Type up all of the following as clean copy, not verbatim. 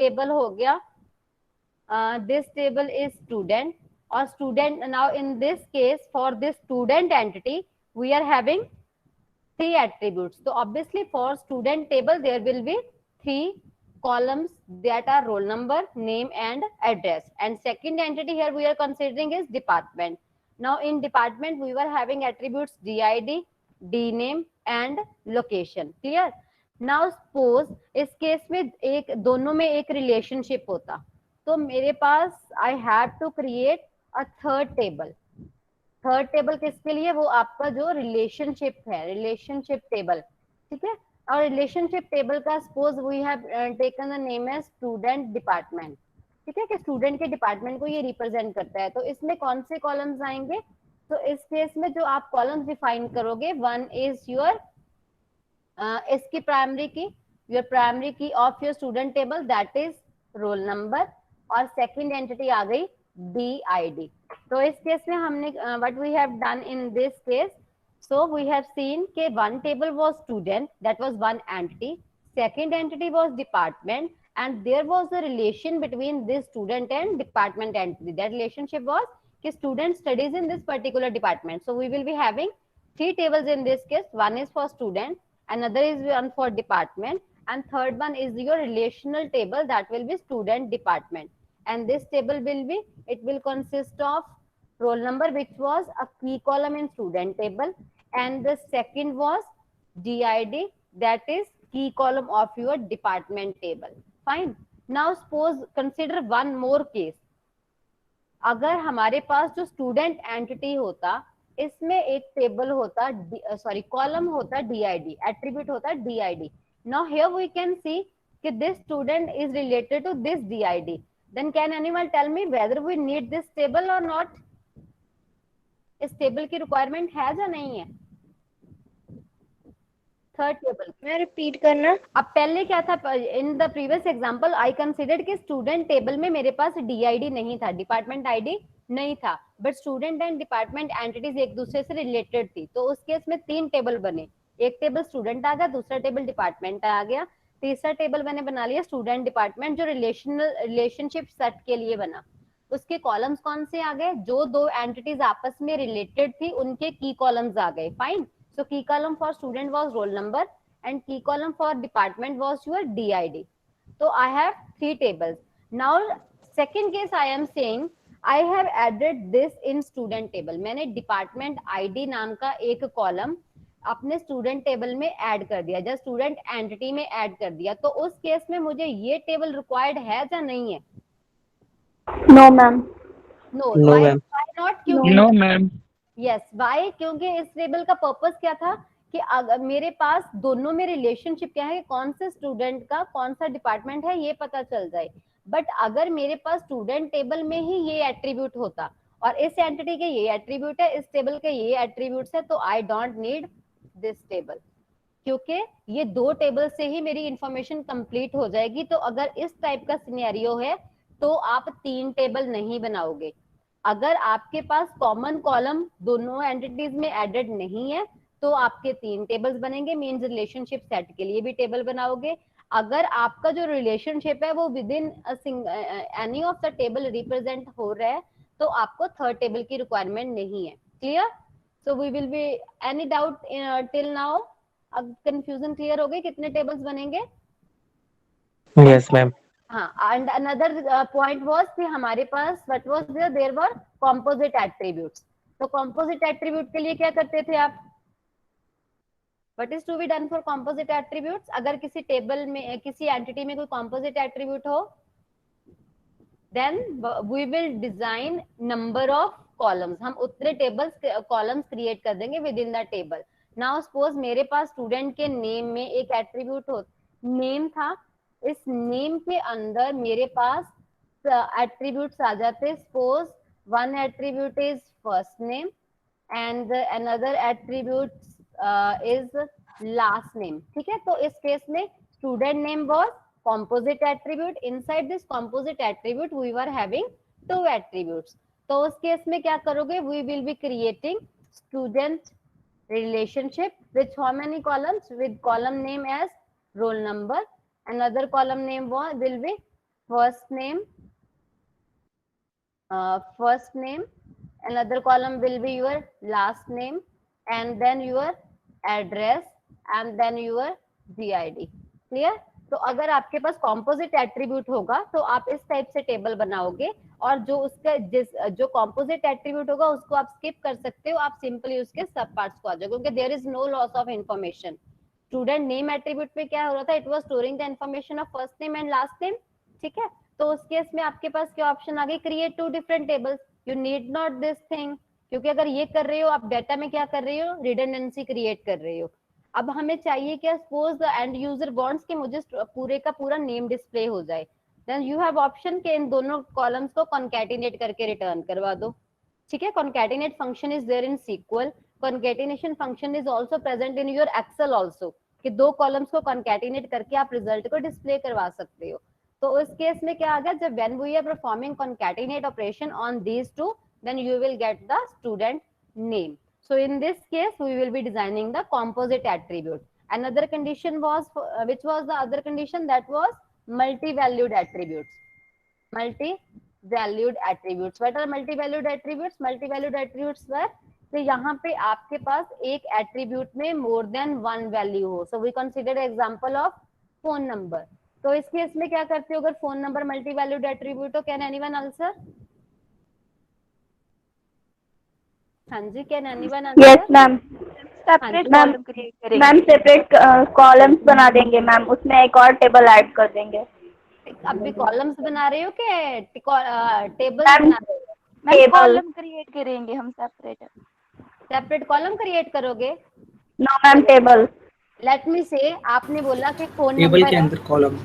Table हो गया, this table is student, or student. Now in this case, for this student entity, we are having three attributes. So obviously for student table there will be three columns that are roll number, name and address. And second entity here we are considering is department. Now in department we were having attributes did, dname and location. Clear? Now suppose इस case में एक दोनों में एक relationship होता, तो मेरे पास I have to create a third table. Third table किसके लिए? वो आपका जो रिलेशनशिप है, रिलेशनशिप टेबल. ठीक है. और रिलेशनशिप टेबल का suppose we have taken the name as student department. ठीक है, कि स्टूडेंट के डिपार्टमेंट को ये रिप्रेजेंट करता है. तो इसमें कौन से कॉलम्स आएंगे? तो इस केस में जो आप कॉलम्स डिफाइन करोगे, वन इज योर इसकी primary key, your primary key of your student table, that is roll number. और सेकंड एंटिटी आ गई DID. तो इस केस में हमने what we have done in this case, so we have seen के one table was student, that was one entity. Second entity was department, and there was a relation between this student and department entity. That relationship was कि student studies in this particular department. So we will be having three tables in this case. One is for student, another is one for department, and third one is your relational table, that will be student department. And this table will be, it will consist of roll number, which was a key column in student table, and the second was DID, that is key column of your department table. Fine. Now suppose consider one more case. अगर हमारे पास जो student entity होता, इसमें एक table होता, sorry column होता DID, attribute होता DID. Now here we can see कि this student is related to this DID. Then can anyone tell me whether we need this table or not? इस table की requirement है या नहीं है? Third table मैं repeat करना. अब पहले क्या था, in the previous example I considered कि स्टूडेंट टेबल में मेरे पास DID नहीं था, डिपार्टमेंट ID नहीं था, but student and department entities एक दूसरे से रिलेटेड थी. तो उस केस में तीन टेबल बने, एक टेबल स्टूडेंट आ गया, दूसरा टेबल डिपार्टमेंट आ गया, तीसरा टेबल मैंने बना लिया स्टूडेंट डिपार्टमेंट, जो रिलेशनशिप सेट के लिए बना. उसके कॉलम्स कौन से आ गए? जो दो एंटिटीज आपस में रिलेटेड थी उनके की कॉलम्स आ गए. Fine. So key column for student was roll number and key column for department was your DID. So I have three tables. Now second case I am saying I have added this in student table. मैंने department ID नाम का एक column अपने student table में add कर दिया, जब student entity में ऐड कर दिया. तो उस केस में मुझे ये टेबल रिक्वायर्ड है या नहीं है? No ma'am. No. No, why ma'am. Not? क्योंकि No, ma'am. यस वाई, क्योंकि इस टेबल का पर्पस क्या था कि अगर मेरे पास दोनों में रिलेशनशिप क्या है, कौन से स्टूडेंट का कौन सा डिपार्टमेंट है ये पता चल जाए. बट अगर मेरे पास स्टूडेंट टेबल में ही ये एट्रीब्यूट होता और इस एंटिटी के ये एट्रीब्यूट है, इस टेबल के ये एट्रीब्यूट्स है, तो I don't need this table, क्योंकि ये दो टेबल से ही मेरी इंफॉर्मेशन कंप्लीट हो जाएगी. तो अगर इस टाइप का सिनेरियो है तो आप तीन टेबल नहीं बनाओगे. अगर आपके पास कॉमन कॉलम दोनों एंटिटीज में एडेड नहीं है तो आपके तीन टेबल्स बनेंगे, मींस रिलेशनशिप सेट के लिए भी टेबल बनाओगे. अगर आपका जो रिलेशनशिप है वो with in any of the table represent हो रहा है तो आपको थर्ड टेबल की रिक्वायरमेंट नहीं है. Clear? So we will be any doubt till now? अब कंफ्यूजन क्लियर हो गई? कितने टेबल्स बनेंगे? Yes, ma'am. हाँ. एंड अनदर पॉइंट वाज कि हमारे पास what was there were composite attributes. तो कंपोजिट एट्रीब्यूट के लिए क्या करते थे आप? What is to be done for composite attributes? अगर किसी टेबल में किसी एंटिटी में कोई कंपोजिट एट्रीब्यूट हो, then we will design number of columns. हम उतने टेबल्स कॉलम्स क्रिएट कर देंगे with in the table. Now suppose मेरे पास स्टूडेंट के नेम में एक एट्रीब्यूट हो, नेम था. इस नेम के अंदर मेरे पास एट्रीब्यूट्स आ जाते. Suppose one attribute is first name and another attribute is last name. ठीक है. तो इस केस में student name was composite attribute. Inside this composite attribute we were having two attributes. तो उस केस में क्या करोगे? We will be creating student relationship with how many columns? With column name as roll number. Another column name will be first name, first name. Another column will be your last name, and then your address, and then your GID. Clear? तो अगर आपके पास composite attribute होगा तो आप इस type से table बनाओगे, और जो उसका जो कॉम्पोजिट एट्रीब्यूट होगा उसको आप स्किप कर सकते हो, आप सिंपली उसके सब पार्ट्स को आ जाओगे, क्योंकि there is no loss of information. Student name attribute पे क्या हो रहा था, it was storing the information of first name and last name, ठीक है। तो उस केस में आपके पास क्या ऑप्शन आ गई, create two different tables, you need not this thing, क्योंकि अगर ये कर रहे हो आप डाटा में क्या कर रहे हो, रिडंडेंसी क्रिएट कर रहे हो। अब हमें चाहिए क्या, suppose the end user wants कि मुझे पूरे का पूरा नेम डिस्प्ले हो जाए, देन यू हैव ऑप्शन के इन दोनों कॉलम्स को कॉन्कैटिनेट करके रिटर्न करवा दो, ठीक है। Concatenate function is there in SQL, concatenation function is also present in your Excel also, कि दो कॉलम्स को कॉन्कैटिनेट करके आप रिजल्ट को डिस्प्ले करवा सकते हो। तो उस केस में क्या आ गया, जब when we are performing concatenate operation on these two, then you will get the student name. So in this case we will be designing the composite attribute. Another condition was which was the other condition, that was multi-valued attributes. Multi-valued attributes. What are multi-valued attributes? Multi-valued attributes were कि यहाँ पे आपके पास एक attribute में more than one value हो। So we consider example of phone number. तो इस case में क्या करते हो, अगर phone number multi valued attribute हो, कैन एनीवन आंसर? हाँ जी, can anyone answer? Yes ma'am. Separate ma'am column create करेंगे। मैम सेपरेट कॉलम्स बना देंगे मैम, उसमें एक और टेबल ऐड कर देंगे। अभी कॉलम्स बना रहे हो कि टेबल्स मैम बना रहे हो? Ma'am table. कॉलम क्रिएट करेंगे हम सेपरेट। सेपरेट कॉलम क्रिएट करोगे? No ma'am table. Let me say, आपने बोला कि फोन टेबल नंबर के है, अंदर कॉलम।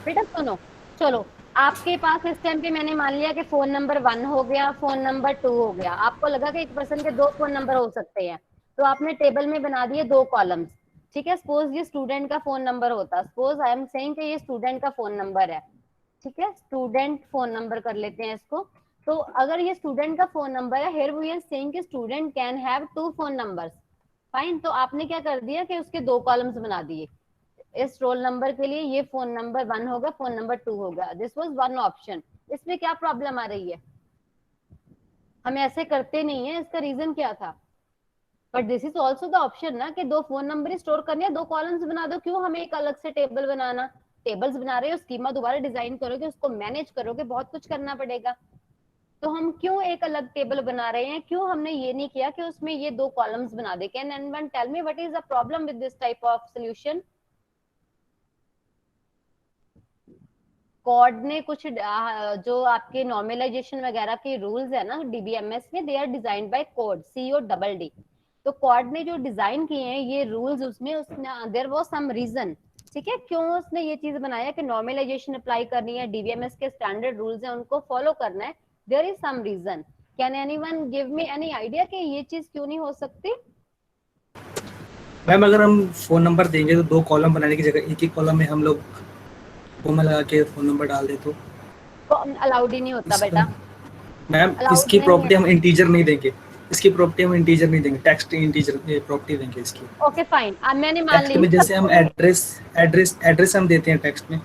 बेटा सुनो, चलो आपके पास इस टाइम पे मैंने मान लिया कि फोन नंबर 1 हो गया, फोन नंबर 2 हो गया, आपको लगा कि एक पर्सन के 2 फोन नंबर हो सकते हैं, तो आपने टेबल में बना दिए 2 कॉलम्स, ठीक है। सपोज ये स्टूडेंट का फोन नंबर होता, सपोज आई एम सेइंग कि ये स्टूडेंट का फोन नंबर है, ठीक है, स्टूडेंट फोन नंबर कर लेते हैं इसको। तो अगर ये स्टूडेंट का फोन नंबर है, हियर वी आर सेइंग कि student can have 2 phone numbers, fine. तो आपने क्या कर दिया कि उसके 2 कॉलम्स बना दिए, इस रोल नंबर के लिए ये फोन नंबर 1 होगा, फोन नंबर 2 होगा, दिस वाज वन ऑप्शन। इसमें क्या प्रॉब्लम आ रही है, हम ऐसे करते नहीं है, इसका रीजन क्या था? But this is also the option ना, कि 2 फोन नंबर स्टोर करने हैं, 2 कॉलम्स बना दो, क्यों हमें एक अलग से टेबल बनाना? टेबल्स बना रहे हो, स्कीमा दोबारा डिजाइन करोगे, उसको मैनेज करोगे, बहुत कुछ करना पड़ेगा, तो हम क्यों एक अलग टेबल बना रहे हैं? क्यों हमने ये नहीं किया कि उसमें ये 2 कॉलम्स बना दे? Can anyone tell me what is the problem with this type of solution? कॉड ने कुछ जो आपके नॉर्मलाइजेशन वगैरह के रूल्स है ना डीबीएमएस में, they are designed by Codd, CODD। तो कॉड ने जो डिजाइन किए हैं ये रूल्स, उसमें उसने देयर वाज सम रीजन, ठीक है, क्यों उसने ये चीज बनाया कि नॉर्मलाइजेशन अप्लाई करनी है, डीबीएमएस के स्टैंडर्ड रूल्स हैं उनको फॉलो करना है, there is some reason. Can anyone give me any idea कि ये चीज क्यों नहीं हो सकती? मैम अगर हम फोन नंबर देंगे तो 2 कॉलम बनाने की जगह एक ही कॉलम में हम लोग फॉर्मूला लगा के फोन नंबर डाल दे तो अलाउड ही नहीं होता बेटा, मैम Allowed इसकी नहीं प्रॉपर्टी है। हम इंटीजर नहीं देंगे, इसकी प्रॉपर्टी हम इंटीजर नहीं देंगे, टेक्स्ट इंटीजर प्रॉपर्टी देंगे इसकी। ओके फाइन, अब मैंने मान टेक्स्ट में जैसे हम ली, एड्रेस हम देते हैं टेक्स्ट में।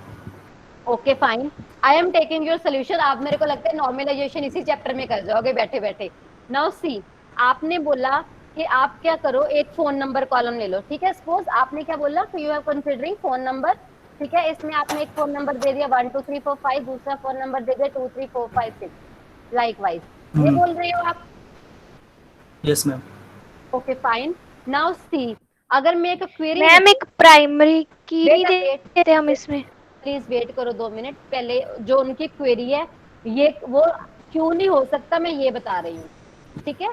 Okay fine, I am taking your solution. आप मेरे को लगता है नॉर्मलाइजेशन इसी चैप्टर में कर जाओगे बैठे बैठे। नाउ सी, आपने बोला कि आप क्या करो, एक फोन नंबर कॉलम ले लो, ठीक है। सपोज आपने क्या बोला कि you are considering phone number, ठीक है, इसमें आपने एक फोन नंबर दे दिया 1 2 3 4 5, दूसरा फोन नंबर दे दिया 2 3 4 5 6, लाइक वाइज, ये बोल रहे हो आप? Yes ma'am. Okay fine, now see, अगर मैं एक क्वेरी, मैम एक प्राइमरी की नहीं देते हम इसमें? प्लीज वेट करो 2 मिनट, पहले जो उनकी क्वेरी है ये वो क्यों नहीं हो सकता मैं ये बता रही हूँ, ठीक है,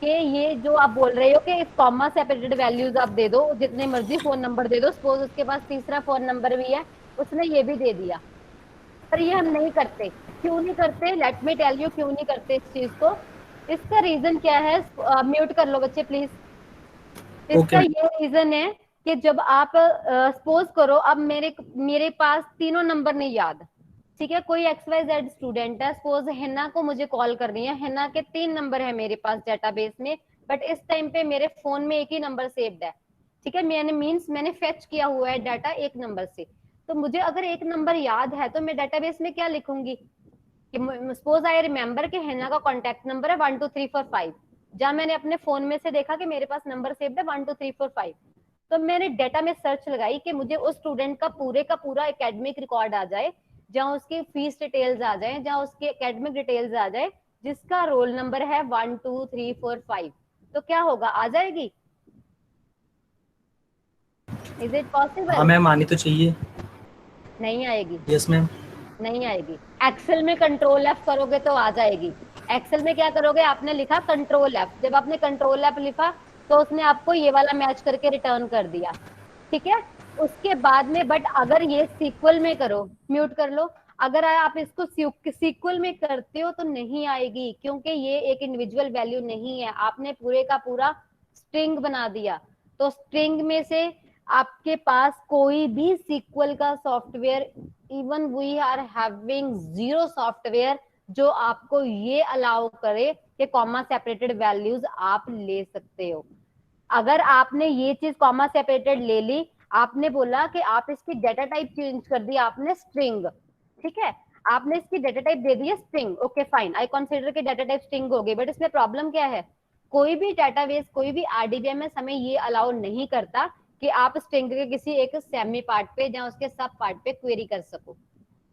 कि ये जो आप बोल रहे हो कि कॉमा सेपरेटेड वैल्यूज आप दे दो, जितने मर्जी फोन नंबर दे दो, सपोज उसके पास तीसरा फोन नंबर भी है, उसने ये भी दे दिया, पर ये हम नहीं करते। क्यों नहीं करते? लेट मी टेल यू क्यों नहीं करते इस चीज को। इसका रीजन क्या है? म्यूट कर लो बच्चे प्लीज। इसका ये रीजन है कि जब आप सपोज करो, अब मेरे पास तीनों नंबर नहीं याद, ठीक है, कोई XYZ स्टूडेंट है, सपोज हिना को मुझे कॉल करनी है, हिना के 3 नंबर है मेरे पास डेटाबेस में, बट इस टाइम पे मेरे फोन में एक ही नंबर सेव्ड है, ठीक है, मैंने फेच किया हुआ है डाटा एक नंबर से, तो मुझे अगर एक नंबर याद है तो मैं डेटाबेस में क्या लिखूंगी कि सपोज आई रिमेम्बर कि हिना का कॉन्टेक्ट नंबर है 12345, जहां मैंने अपने फोन में से देखा कि मेरे पास नंबर सेव्ड है 12345, तो मैंने डेटा में सर्च लगाई कि मुझे उस स्टूडेंट का पूरा एकेडमिक रिकॉर्ड आ जाए, जहां उसकी फीस डिटेल्स आ जाए, जहां उसकी एकेडमिक डिटेल्स आ जाए, जिसका रोल नंबर है 12345, तो क्या होगा, आ जाएगी? इज इट हाँ पॉसिबल? मैम, आनी तो चाहिए। नहीं आएगी, यस मैम। नहीं आएगी। एक्सेल में कंट्रोल एफ करोगे तो आ जाएगी। एक्सेल में क्या करोगे, आपने लिखा कंट्रोल एफ, जब आपने कंट्रोल एफ लिखा तो उसने आपको ये वाला मैच करके रिटर्न कर दिया, ठीक है। उसके बाद में बट अगर ये सीक्वल में करो, म्यूट कर लो, अगर आप इसको सीक्वल में करते हो तो नहीं आएगी, क्योंकि ये एक इंडिविजुअल वैल्यू नहीं है, आपने पूरे का पूरा स्ट्रिंग बना दिया। तो स्ट्रिंग में से आपके पास कोई भी सीक्वल का software, even we are having zero software जो आपको ये अलाउ करे कि कॉमा सेपरेटेड वैल्यूज आप ले सकते हो। अगर आपने ये चीज कॉमा सेपरेटेड ले ली, आपने बोला कि आप इसकी डेटा टाइप चेंज कर दी आपने स्ट्रिंग, ठीक है, आपने इसकी डेटा टाइप दे दी है string, okay fine, I consider कि डेटा टाइप स्ट्रिंग हो गई, बट इसमें प्रॉब्लम क्या है, कोई भी डेटाबेस, कोई भी आरडीबीएमएस हमें ये अलाउ नहीं करता कि आप स्ट्रिंग के किसी एक सेमी पार्ट पे या उसके सब पार्ट पे क्वेरी कर सको।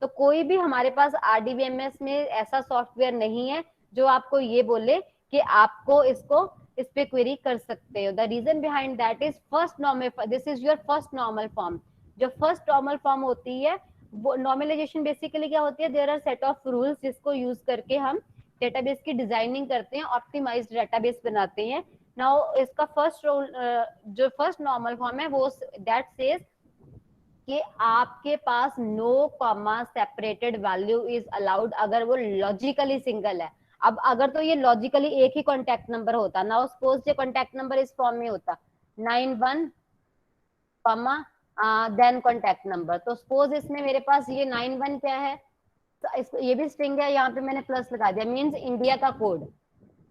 तो कोई भी हमारे पास आरडीबीएमएस में ऐसा सॉफ्टवेयर नहीं है जो आपको ये बोले कि आपको इसको इस पे क्वेरी कर सकते हो। The reason behind that is first normal, this is your first normal form. जो फर्स्ट नॉर्मल फॉर्म होती है वो नॉर्मलाइजेशन बेसिकली क्या होती है, there are set of rules जिसको यूज करके हम डेटाबेस की डिजाइनिंग करते हैं, ऑप्टिमाइज्ड डेटाबेस बनाते हैं। नाउ इसका फर्स्ट रूल, जो फर्स्ट नॉर्मल फॉर्म है वो दैट सेज कि आपके पास no comma separated value is allowed अगर वो लॉजिकली सिंगल है। अब अगर तो ये लॉजिकली एक ही कॉन्टैक्ट नंबर होता, नाउ सपोज ये कॉन्टैक्ट नंबर इस फॉर्म में होता 91 कॉमा देन कॉन्टैक्ट नंबर, तो सपोज इसमें मेरे पास ये 91 क्या है, तो ये भी स्ट्रिंग है, यहाँ पे मैंने प्लस लगा दिया, मीन्स इंडिया का कोड,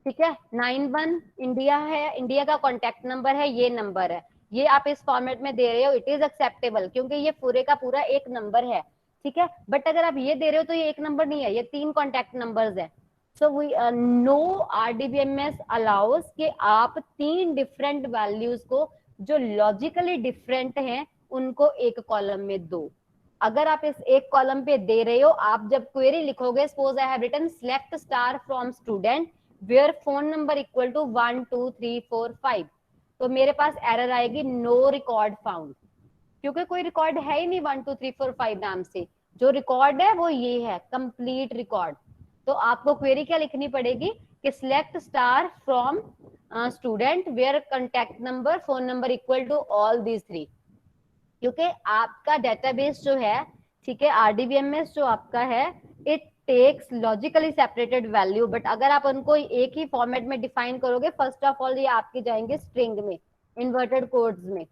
ठीक है, 91 इंडिया है, इंडिया का कॉन्टैक्ट नंबर है, ये नंबर है, ये आप इस फॉर्मेट में दे रहे हो, इट इज एक्सेप्टेबल क्योंकि ये पूरे का पूरा एक नंबर है, ठीक है। बट अगर आप ये दे रहे हो तो ये एक नंबर नहीं है, ये 3 कॉन्टैक्ट नंबर्स है। So we know RDBMS allows कि आप 3 डिफरेंट वैल्यूज को जो लॉजिकली डिफरेंट हैं उनको एक कॉलम में दो। अगर आप इस एक कॉलम पे दे रहे हो, आप जब क्वेरी लिखोगे, suppose I have written select star from student where phone number equal to 1 2 3 4 5, तो मेरे पास एरर आएगी नो रिकॉर्ड फाउंड, क्योंकि कोई रिकॉर्ड है ही नहीं 1 2 3 4 5 नाम से, जो रिकॉर्ड है वो ये है कंप्लीट रिकॉर्ड। तो आपको क्वेरी क्या लिखनी पड़ेगी कि select star from student where contact number phone number equal to all these 3, क्योंकि आपका डेटाबेस जो है, ठीक है, आरडीबीएमएस जो आपका है, it takes logically separated value, but अगर आप उनको एक ही फॉर्मेट में डिफाइन करोगे, फर्स्ट ऑफ ऑल ये आपके जाएंगे स्ट्रिंग में, इन्वर्टेड कोड्स में,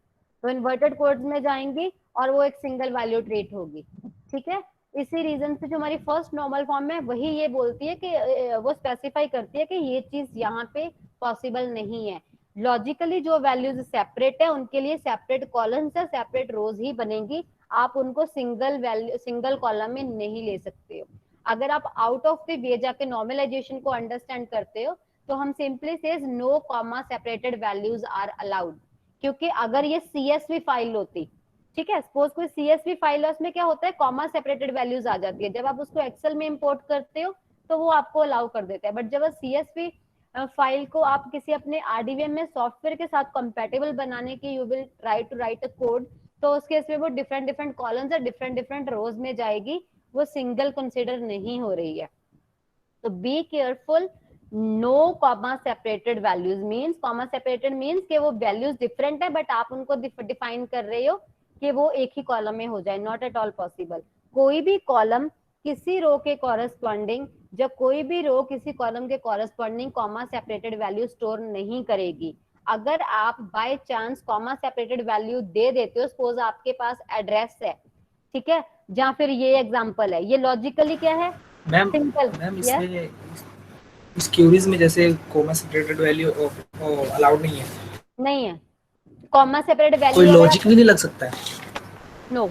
तो इन्वर्टेड कोड्स में जाएंगी और वो एक सिंगल वैल्यू ट्रीट होगी, ठीक है। इसी रीजन से जो हमारी फर्स्ट नॉर्मल फॉर्म है वही ये बोलती है कि वो स्पेसिफाई करती है कि ये चीज यहाँ पे पॉसिबल नहीं है। लॉजिकली जो वैल्यूज सेपरेट है उनके लिए सेपरेट कॉलम्स है, सेपरेट रोज ही बनेंगी, आप उनको सिंगल वैल्यू सिंगल कॉलम में नहीं ले सकते हो। अगर आप आउट ऑफ द वे जाके नॉर्मलाइजेशन को अंडरस्टैंड करते हो तो हम simply says no comma separated values are allowed, क्योंकि अगर ये सीएसवी फाइल होती, ठीक है, सपोज कोई सीएसवी फाइल है, उसमें क्या होता है कॉमा सेपरेटेड वैल्यूज आ जाती है, जब आप उसको एक्सेल में इंपोर्ट करते हो तो वो आपको अलाउ कर देता है, बट जब सीएसवी फाइल को आप किसी अपने आरडीबीएमएस सॉफ्टवेयर के साथ कंपैटिबल बनाने की you will try to write a code, तो उस केस में वो डिफरेंट डिफरेंट कॉलम्स और डिफरेंट डिफरेंट रोज में जाएगी, वो सिंगल कंसिडर नहीं हो रही है। तो be careful, no comma separated values means, comma separated means कि वो वैल्यूज डिफरेंट है बट आप उनको डिफाइन कर रहे हो कि वो एक ही कॉलम में हो जाए, नॉट एट ऑल पॉसिबल। कोई भी कॉलम किसी रो के कॉरेस्पॉन्डिंग, जब कोई भी रो किसी कॉलम के corresponding comma separated value store नहीं करेगी। अगर आप by chance comma separated value दे देते हो, सपोज आपके पास एड्रेस है, ठीक है, जहां फिर ये एग्जांपल है, ये लॉजिकली क्या है, मैम सिंपल, मैम इसमें इस क्वेरीज में जैसे कॉमा सेपरेटेड वैल्यू अलाउड नहीं है, नहीं है कॉमा सेपरेटेड कोई वैल्यू, लॉजिकली नहीं लग सकता है। No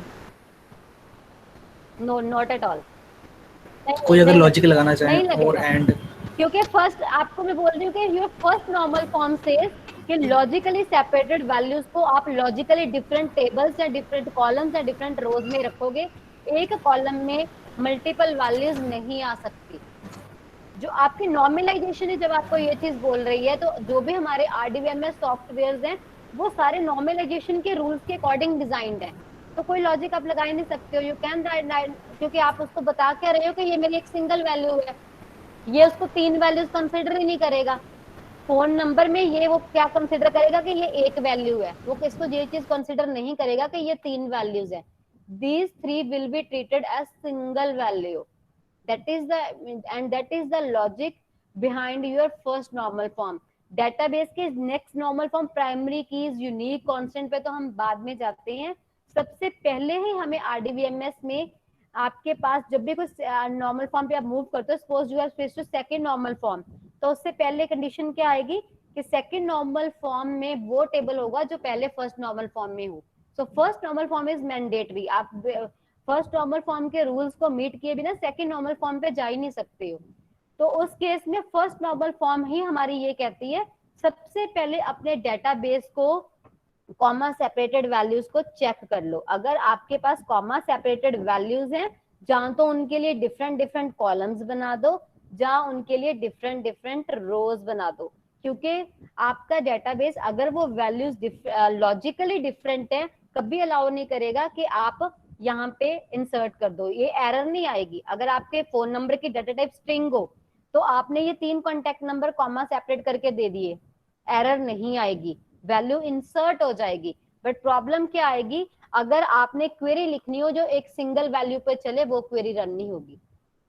no, not at all. कोई अगर नहीं लॉजिक लगेगा, लगाना नहीं चाहे और लगेगा, एंड, क्योंकि फर्स्ट आपको मैं बोल रही हूँ कि your first normal form says कि लॉजिकली सेपरेटेड वैल्यूज को आप लॉजिकली डिफरेंट टेबल्स या डिफरेंट कॉलम्स या डिफरेंट रोज में रखोगे, एक कॉलम में मल्टीपल वैल्यूज नहीं आ सकती। जो आपकी नॉर्मलाइजेशन है, जब आपको ये चीज बोल रही है, तो जो भी हमारे आरडीबीएमएस सॉफ्टवेयर हैं वो सारे नॉर्मलाइजेशन के रूल्स के अकॉर्डिंग डिजाइंड है। तो कोई लॉजिक आप लगा ही नहीं सकते हो, यू कैन राइट, क्योंकि आप उसको बता क्या रहे हो कि ये मेरी एक सिंगल वैल्यू है, ये उसको 3 वैल्यूज कंसिडर ही नहीं करेगा। फोन नंबर में ये वो क्या कंसिडर करेगा कि ये एक वैल्यू है, वो किसको ये चीज कंसिडर नहीं करेगा कि ये 3 वैल्यूज है। These 3 will be treated as single value, that is the that is the logic behind your first normal form। Database के next normal form, primary keys, unique constant पे तो हम बाद में जाते हैं। सबसे पहले ही हमें आरडीबीएमएस में आपके पास जब भी कुछ नॉर्मल फॉर्म पे आप मूव करते हो, suppose you are switch to second normal form, तो उससे पहले कंडीशन क्या आएगी कि सेकंड नॉर्मल फॉर्म में वो टेबल होगा जो पहले फर्स्ट नॉर्मल फॉर्म में हो। So first normal form is mandatory. आप फर्स्ट नॉर्मल फॉर्म के रूल्स को मीट किए बिना सेकंड नॉर्मल फॉर्म पे जा ही नहीं सकते हो। तो उस केस में फर्स्ट नॉर्मल फॉर्म ही हमारी ये कहती है सबसे पहले अपने डेटाबेस को कॉमा सेपरेटेड वैल्यूज को चेक कर लो। अगर आपके पास कॉमा सेपरेटेड वैल्यूज हैं, जहां तो उनके लिए डिफरेंट डिफरेंट कॉलम्स बना दो, जहां उनके लिए डिफरेंट डिफरेंट रोज बना दो, क्योंकि आपका डेटाबेस अगर वो वैल्यूज लॉजिकली डिफरेंट है, कभी अलाउ नहीं करेगा कि आप यहाँ पे इंसर्ट कर दो, ये एरर नहीं आएगी। अगर आपके फोन नंबर की डाटा टाइप स्ट्रिंग हो, तो आपने ये 3 कॉन्टेक्ट नंबर कॉमा सेपरेट करके दे दिए, एरर नहीं आएगी, वैल्यू इंसर्ट हो जाएगी। बट प्रॉब्लम क्या आएगी, अगर आपने क्वेरी लिखनी हो जो एक सिंगल वैल्यू पे चले, वो क्वेरी रन नहीं होगी।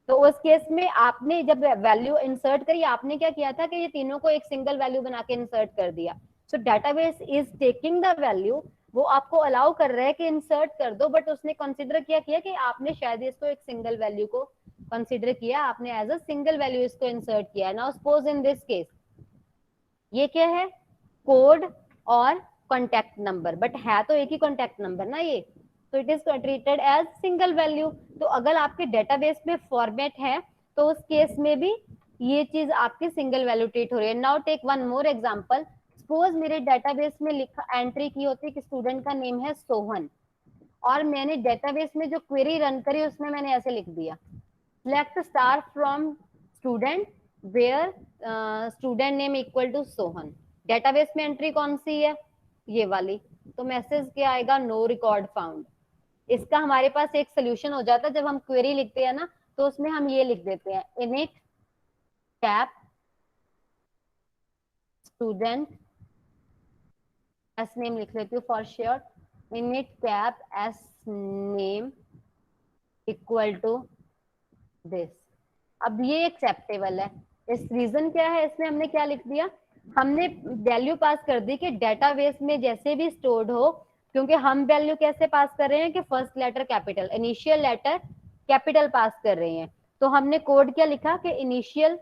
तो उस केस में आपने जब वैल्यू इंसर्ट करी, आपने क्या किया था कि ये तीनों को एक सिंगल वैल्यू बना के इंसर्ट कर दिया। सो database is taking the value, वो आपको अलाउ कर रहा है कि इंसर्ट कर दो, बट उसने कंसिडर किया कि आपने शायद इसको एक सिंगल वैल्यू को कंसिडर किया, आपने एज अ सिंगल वैल्यू इसको इंसर्ट किया। Now suppose in this case ये क्या है, कोड और कॉन्टेक्ट नंबर, बट है तो एक ही कॉन्टेक्ट नंबर ना ये, तो it is treated as single value. तो अगर आपके डेटाबेस में फॉर्मेट है, तो उस केस में भी ये चीज आपकी सिंगल वैल्यू ट्रीट हो रही है। Now take one more example, suppose मेरे डेटाबेस में लिखा एंट्री की होती है कि स्टूडेंट का नेम है सोहन, और मैंने डेटाबेस में जो क्वेरी रन करी उसमें मैंने ऐसे लिख दिया, select star from student where student name equal to Sohan. Database में एंट्री कौन सी है, ये वाली, तो मैसेज क्या आएगा, नो रिकॉर्ड फाउंड। इसका हमारे पास एक सोल्यूशन हो जाता है, जब हम क्वेरी लिखते हैं ना, तो उसमें हम ये लिख देते हैं, init cap student, S name लिख लेती हूँ for sure, init cap S name equal to this. अब ये एक्सेप्टेबल है। इस रीजन क्या है, इसमें हमने क्या लिख दिया, हमने वैल्यू पास कर दी कि डेटाबेस में जैसे भी स्टोर्ड हो, क्योंकि हम वैल्यू कैसे पास कर रहे हैं कि first letter capital, initial letter capital pass कर रहे हैं। तो हमने कोड क्या लिखा कि इनिशियल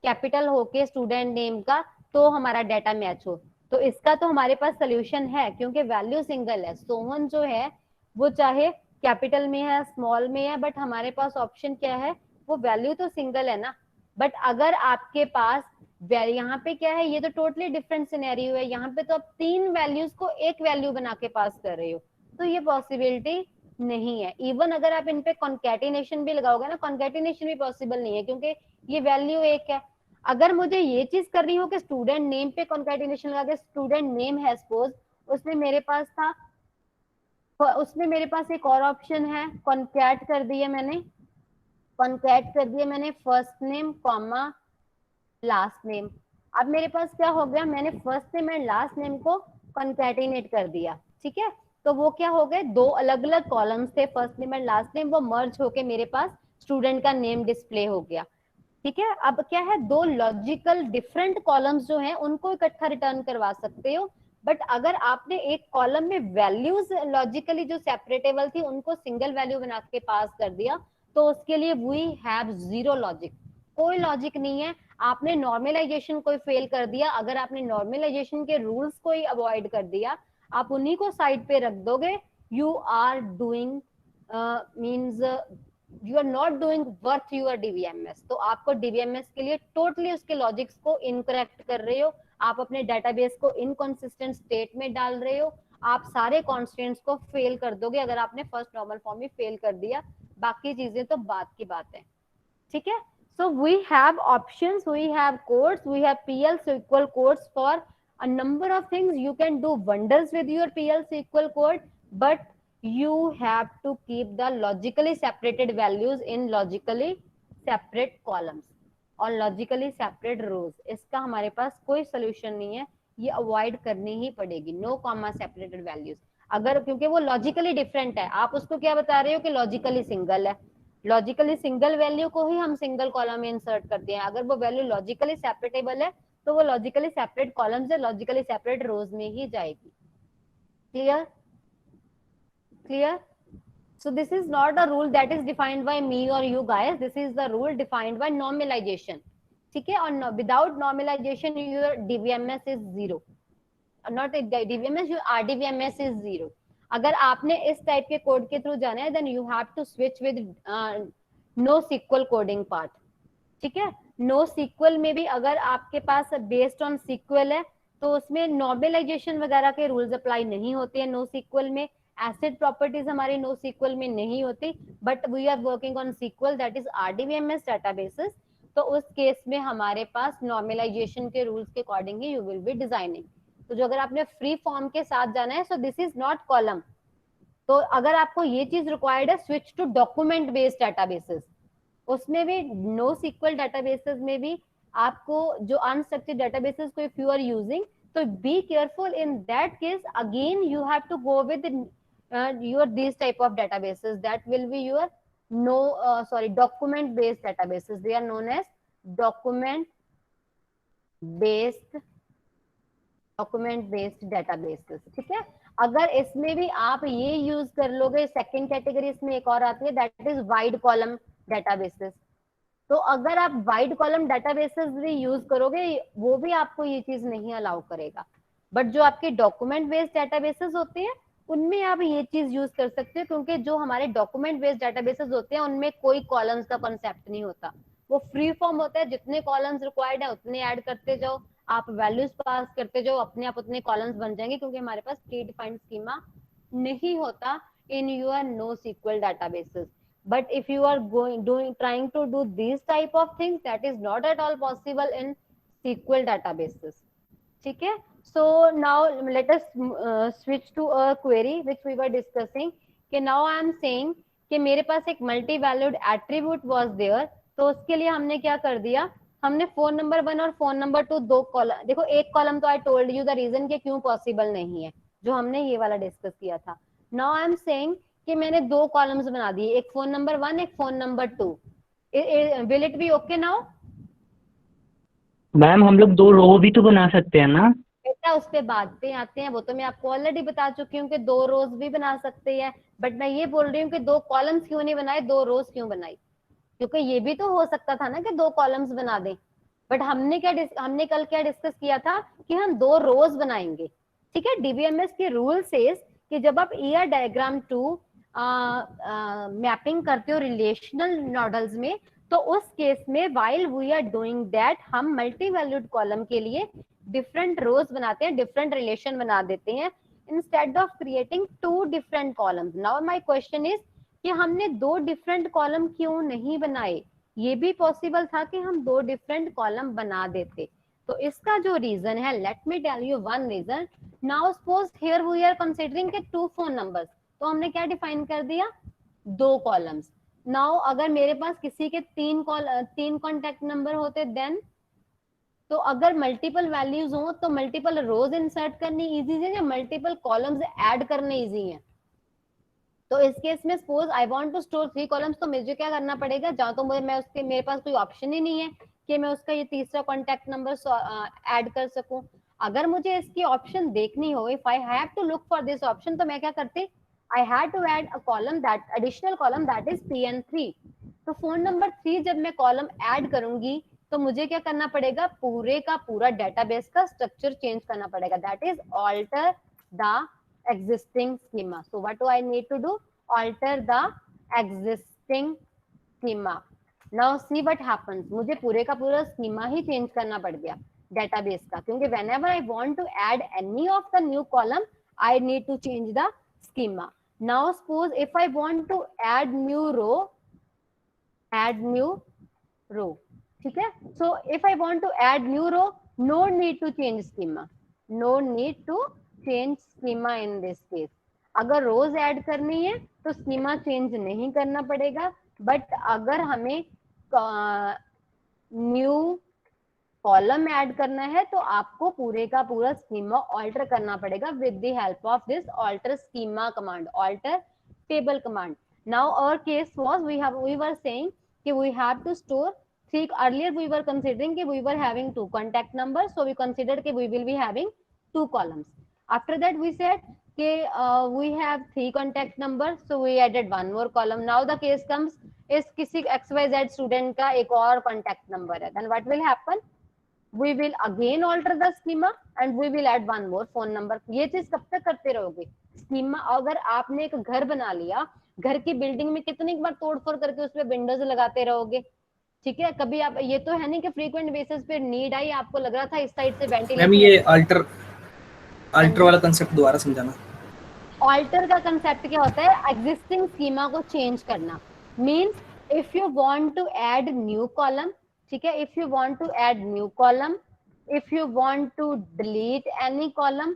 कैपिटल होके स्टूडेंट नेम का, तो हमारा डेटा मैच हो। तो इसका तो हमारे पास सोल्यूशन है, क्योंकि वैल्यू सिंगल है। सोहन जो है वो चाहे कैपिटल में है स्मॉल में है, बट हमारे पास ऑप्शन क्या है, वो वैल्यू तो सिंगल है ना। बट अगर आपके पास यहाँ पे क्या है, ये तो टोटली डिफरेंट सिनेरियो है, यहाँ पे तो आप 3 वैल्यूज को एक वैल्यू बना के पास कर रहे हो, तो ये पॉसिबिलिटी नहीं है। इवन अगर आप इन पे कॉन्केटिनेशन भी लगाओगे ना, कॉन्केटिनेशन भी पॉसिबल नहीं है, क्योंकि ये वैल्यू एक है। अगर मुझे ये चीज करनी हो कि स्टूडेंट नेम पे कॉन्केटिनेशन लगा के स्टूडेंट नेम है सपोज, उसमें मेरे पास था, उसमें मेरे पास एक और ऑप्शन है, कॉन्कैट कर दिया मैंने, कॉन्कैट कर दिया मैंने first name comma last name. अब मेरे पास क्या हो गया, मैंने first name and last name को कॉन्कैटिनेट कर दिया, ठीक है। तो वो क्या हो गए, 2 अलग अलग कॉलम्स थे, first name and last name, वो मर्ज होके मेरे पास स्टूडेंट का नेम डिस्प्ले हो गया, ठीक है। अब क्या है, 2 लॉजिकल डिफरेंट कॉलम्स जो हैं उनको इकट्ठा रिटर्न करवा सकते हो, बट अगर आपने एक कॉलम में वैल्यूज लॉजिकली जो सेपरेटेबल थी उनको सिंगल वैल्यू बना के पास कर दिया, तो उसके लिए वी हैव जीरो लॉजिक, कोई लॉजिक नहीं है। आपने नॉर्मलाइजेशन को फेल कर दिया। अगर आपने नॉर्मलाइजेशन के रूल्स को ही अवॉइड कर दिया, आप उन्हीं को साइड पे रख दोगे, you are doing means you are not doing worth your DBMS. तो आपको डीबीएमएस के लिए टोटली उसके लॉजिक्स को इनकरेक्ट कर रहे हो, आप अपने डेटाबेस को इनकंसिस्टेंट स्टेट में डाल रहे हो, आप सारे कॉन्स्टेंट्स को फेल कर दोगे अगर आपने फर्स्ट नॉर्मल फॉर्म में फेल कर दिया, बाकी चीजें तो बात की बात है, ठीक है। So we have options, we have codes, we have PL SQL codes for a number of things. You can do wonders with your PL SQL code, but you have to keep the logically separated values in logically separate columns और logically separate rows. इसका हमारे पास कोई solution नहीं है, ये avoid करनी ही पड़ेगी, no comma separated values. अगर क्योंकि वो लॉजिकली डिफरेंट है, आप उसको क्या बता रहे हो कि लॉजिकली सिंगल है, लॉजिकली सिंगल वैल्यू को ही हम सिंगल कॉलम में इंसर्ट करते हैं, अगर वो वैल्यू लॉजिकली सेपरेटेबल है तो वो लॉजिकली सेपरेट कॉलम से लॉजिकली सेपरेट रोज में ही जाएगी। Clear clear. So this is not a rule that is defined by me or you guys, this is the rule defined by normalization, ठीक है। और without normalization your DBMS is zero, not DBMS, your RDBMS is zero। अगर आपने इस type के code के through जाना है then you have to switch with no SQL coding part, ठीक है। नो सीक्वल में भी अगर आपके पास बेस्ड ऑन सीक्वल है तो उसमें नॉर्मलाइजेशन वगैरह के रूल्स अप्लाई नहीं होते हैं नो सीक्वल में, एसिड प्रॉपर्टीज हमारी नो सीक्वल में नहीं होती, but we are working on SQL that is RDBMS databases. तो उस केस में हमारे पास नॉर्मलाइजेशन के रूल्स के अकॉर्डिंग ही यू विल बी डिजाइनिंग। तो जो अगर आपने फ्री फॉर्म के साथ जाना है, so this is not column. तो अगर आपको ये चीज रिक्वायर्ड है switch to document based databases, उसमें भी नो सीक्वल डेटाबेसेस में भी आपको जो अनस्ट्रक्चर्ड डेटाबेसेस को इफ यू आर यूजिंग, तो be careful in that case, again you have to go with your these type of databases that will be your document based databases, they are known as document based databases, ठीक है। अगर इसमें भी आप ये use कर लोगे, second category इसमें एक और आती है that is wide column databases. तो अगर आप वाइड कॉलम डेटाबेसेस भी यूज करोगे वो भी आपको ये चीज नहीं अलाउ करेगा, बट जो आपके डॉक्यूमेंट बेस्ड डेटाबेसेस होते हैं उनमें आप ये चीज यूज कर सकते हो, क्योंकि जो हमारे डॉक्यूमेंट बेस्ड डेटाबेसेस होते हैं उनमें कोई कॉलम्स का कॉन्सेप्ट नहीं होता, वो फ्री फॉर्म होता है, जितने कॉलम्स रिक्वायर्ड है उतने ऐड करते जाओ, आप वैल्यूज पास करते जाओ, अपने आप उतने कॉलम्स बन जाएंगे, क्योंकि हमारे पास प्री डिफाइंड स्कीमा नहीं होता in your no SQL databases. But if you are trying to do these type of things, that is not at all possible in SQL databases, ठीक है। So now let us switch to a query which we were discussing, कि now I am saying कि मेरे पास एक multi valued attribute was there, तो उसके लिए हमने क्या कर दिया, हमने फोन नंबर 1 और फोन नंबर 2 दो कॉलम, देखो एक कॉलम तो I told you the reason कि क्यों पॉसिबल नहीं है, जो हमने ये वाला डिस्कस किया था। नाउ आई एम सेइंग कि मैंने दो कॉलम्स बना दिए, एक फोन नंबर 1 एक phone number 2, will it be okay now? Ma'am हम लोग 2 रो भी तो बना सकते हैं ना? बेटा उस पे बात पे आते हैं, वो तो मैं आपको ऑलरेडी बता चुकी हूँ कि 2 रोज भी बना सकते हैं, बट मैं ये बोल रही हूँ कि 2 कॉलम्स क्यों नहीं बनाए, 2 रोज क्यों बनाई, क्योंकि ये भी तो हो सकता था ना कि 2 कॉलम्स बना दें, बट हमने कल क्या डिस्कस किया था कि हम 2 रोज बनाएंगे, ठीक है। डीबीएमएस के रूल सेज कि जब आप ईआर डायग्राम टू मैपिंग करते हो रिलेशनल मॉडल्स में, तो उस केस में while we are doing that हम मल्टी वैल्यूड कॉलम के लिए डिफरेंट रोज बनाते हैं, डिफरेंट रिलेशन बना देते हैं, instead of creating 2 different columns. Now my question is कि हमने 2 डिफरेंट कॉलम क्यों नहीं बनाए, ये भी पॉसिबल था कि हम 2 डिफरेंट कॉलम बना देते। तो इसका जो रीजन है, let me tell you one reason. Now suppose here we are considering के 2 फोन नंबर्स, तो हमने क्या डिफाइन कर दिया, 2 कॉलम्स। नाउ अगर मेरे पास किसी के 3 कॉन्टेक्ट नंबर होते देन, तो अगर मल्टीपल वैल्यूज हो तो मल्टीपल रोज इंसर्ट करनी इजी है या मल्टीपल कॉलम्स ऐड करने इजी है। तो इस केस में suppose I want to store 3 columns, तो मुझे क्या करना पड़ेगा, जहां तो मेरे पास कोई ऑप्शन ही नहीं है कि मैं उसका ये तीसरा कॉन्टेक्ट नंबर ऐड कर सकूं। अगर मुझे इसकी ऑप्शन देखनी हो, if I have to look for this option, तो मैं क्या करती, I had to add a column that additional column that is PN3। तो फोन नंबर 3 जब मैं कॉलम ऐड करूंगी तो मुझे क्या करना पड़ेगा, पूरे का पूरा डेटाबेस का स्ट्रक्चर चेंज करना पड़ेगा, that is alter the existing schema. So what do I need to do? Alter the existing schema. Now see what happens. मुझे पूरे का पूरा schema ही change करना पड़ गया database का, क्योंकि whenever I want to add any of the new column, I need to change the schema. Now suppose if I want to add new row, ठीक है. So if I want to add new row, no need to change schema. No need to change schema in this case. अगर रोज add करनी है तो schema change नहीं करना पड़ेगा, but अगर हमें न्यू कॉलम ऐड करना है तो आपको पूरे का पूरा स्कीमा ऑल्टर करना पड़ेगा with the help of this alter schema command, alter table command. Now our case was we were saying कि we have to store three. Earlier we were considering कि we were having 2 contact numbers, so we considered कि we will be having 2 columns. After that we said कि we have 3 contact numbers, so we added 1 more column. Now the case comes is किसी XYZ student का एक और contact number है, then what will happen? We will again alter the schema and we will add 1 more phone number. ये चीज कब तक करते रहोगे? स्कीमा अगर आपने एक घर बना लिया, घर की बिल्डिंग में कितनी बार तोड़फोड़ करके उसपे विंडोज लगाते रहोगे, ठीक है. कभी आप ये तो है नहीं कि फ्रीक्वेंट बेसिस पे नीड आई, आपको लग रहा था इस साइड से वेंटिलेशन. मैम ये अल्टर वाला कांसेप्ट दोबारा समझाना. ऑल्टर का कंसेप्ट क्या होता है? एग्जिस्टिंग स्कीमा को चेंज करना. Means if you want to add new column, ठीक है, if you want to add new column, if you want to delete any column,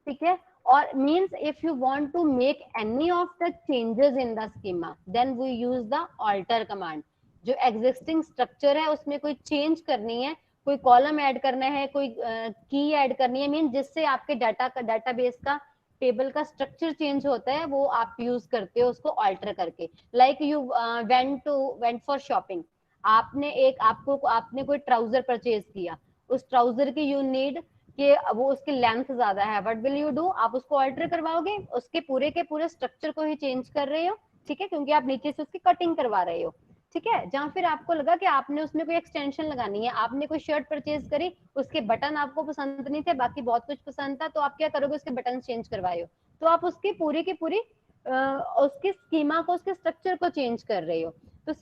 ठीक है, और means if you want to make any of the changes in the schema, then we use the alter command. जो existing structure है उसमें कोई change करनी है, कोई कॉलम ऐड करना है, कोई की ऐड करनी है, मीन जिससे आपके डाटाबेस का टेबल का स्ट्रक्चर चेंज होता है, वो आप यूज करते हो उसको ऑल्टर करके. Like you went for shopping, आपने कोई ट्राउजर परचेज किया, उस ट्राउजर की यू नीड कि वो उसकी लेंथ ज्यादा है, व्हाट विल यू डू? आप उसको ऑल्टर करवाओगे, उसके पूरे स्ट्रक्चर को ही चेंज कर रहे हो, ठीक है, क्योंकि आप नीचे से उसकी कटिंग करवा रहे हो, ठीक है. जहां फिर आपको लगा कि आपने उसमें कोई एक्सटेंशन लगानी है, आपने कोई शर्ट परचेज करी, उसके बटन आपको पसंद नहीं थे, बाकी बहुत कुछ पसंद था, तो आप क्या करोगे? उसके बटन चेंज करवाए हो, तो आप उसकी पूरी की पूरी उसकी स्कीमा को, उसके स्ट्रक्चर को चेंज कर रहे हो, तो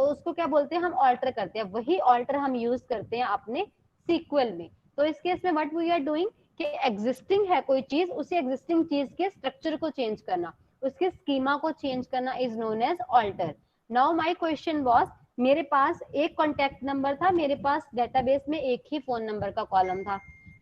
उसको क्या बोलते हैं? हम ऑल्टर करते हैं. वही ऑल्टर हम यूज करते हैं अपने सीक्वल में. तो इस केस में व्हाट वी आर डूइंग कि एग्जिस्टिंग है कोई चीज, उसी एग्जिस्टिंग चीज के स्ट्रक्चर को चेंज करना, उसके स्कीमा को चेंज करना is known as alter. Now my question was, मेरे पास एक कॉन्टैक्ट नंबर था, मेरे पास डेटाबेस में एक ही फोन नंबर का कॉलम था.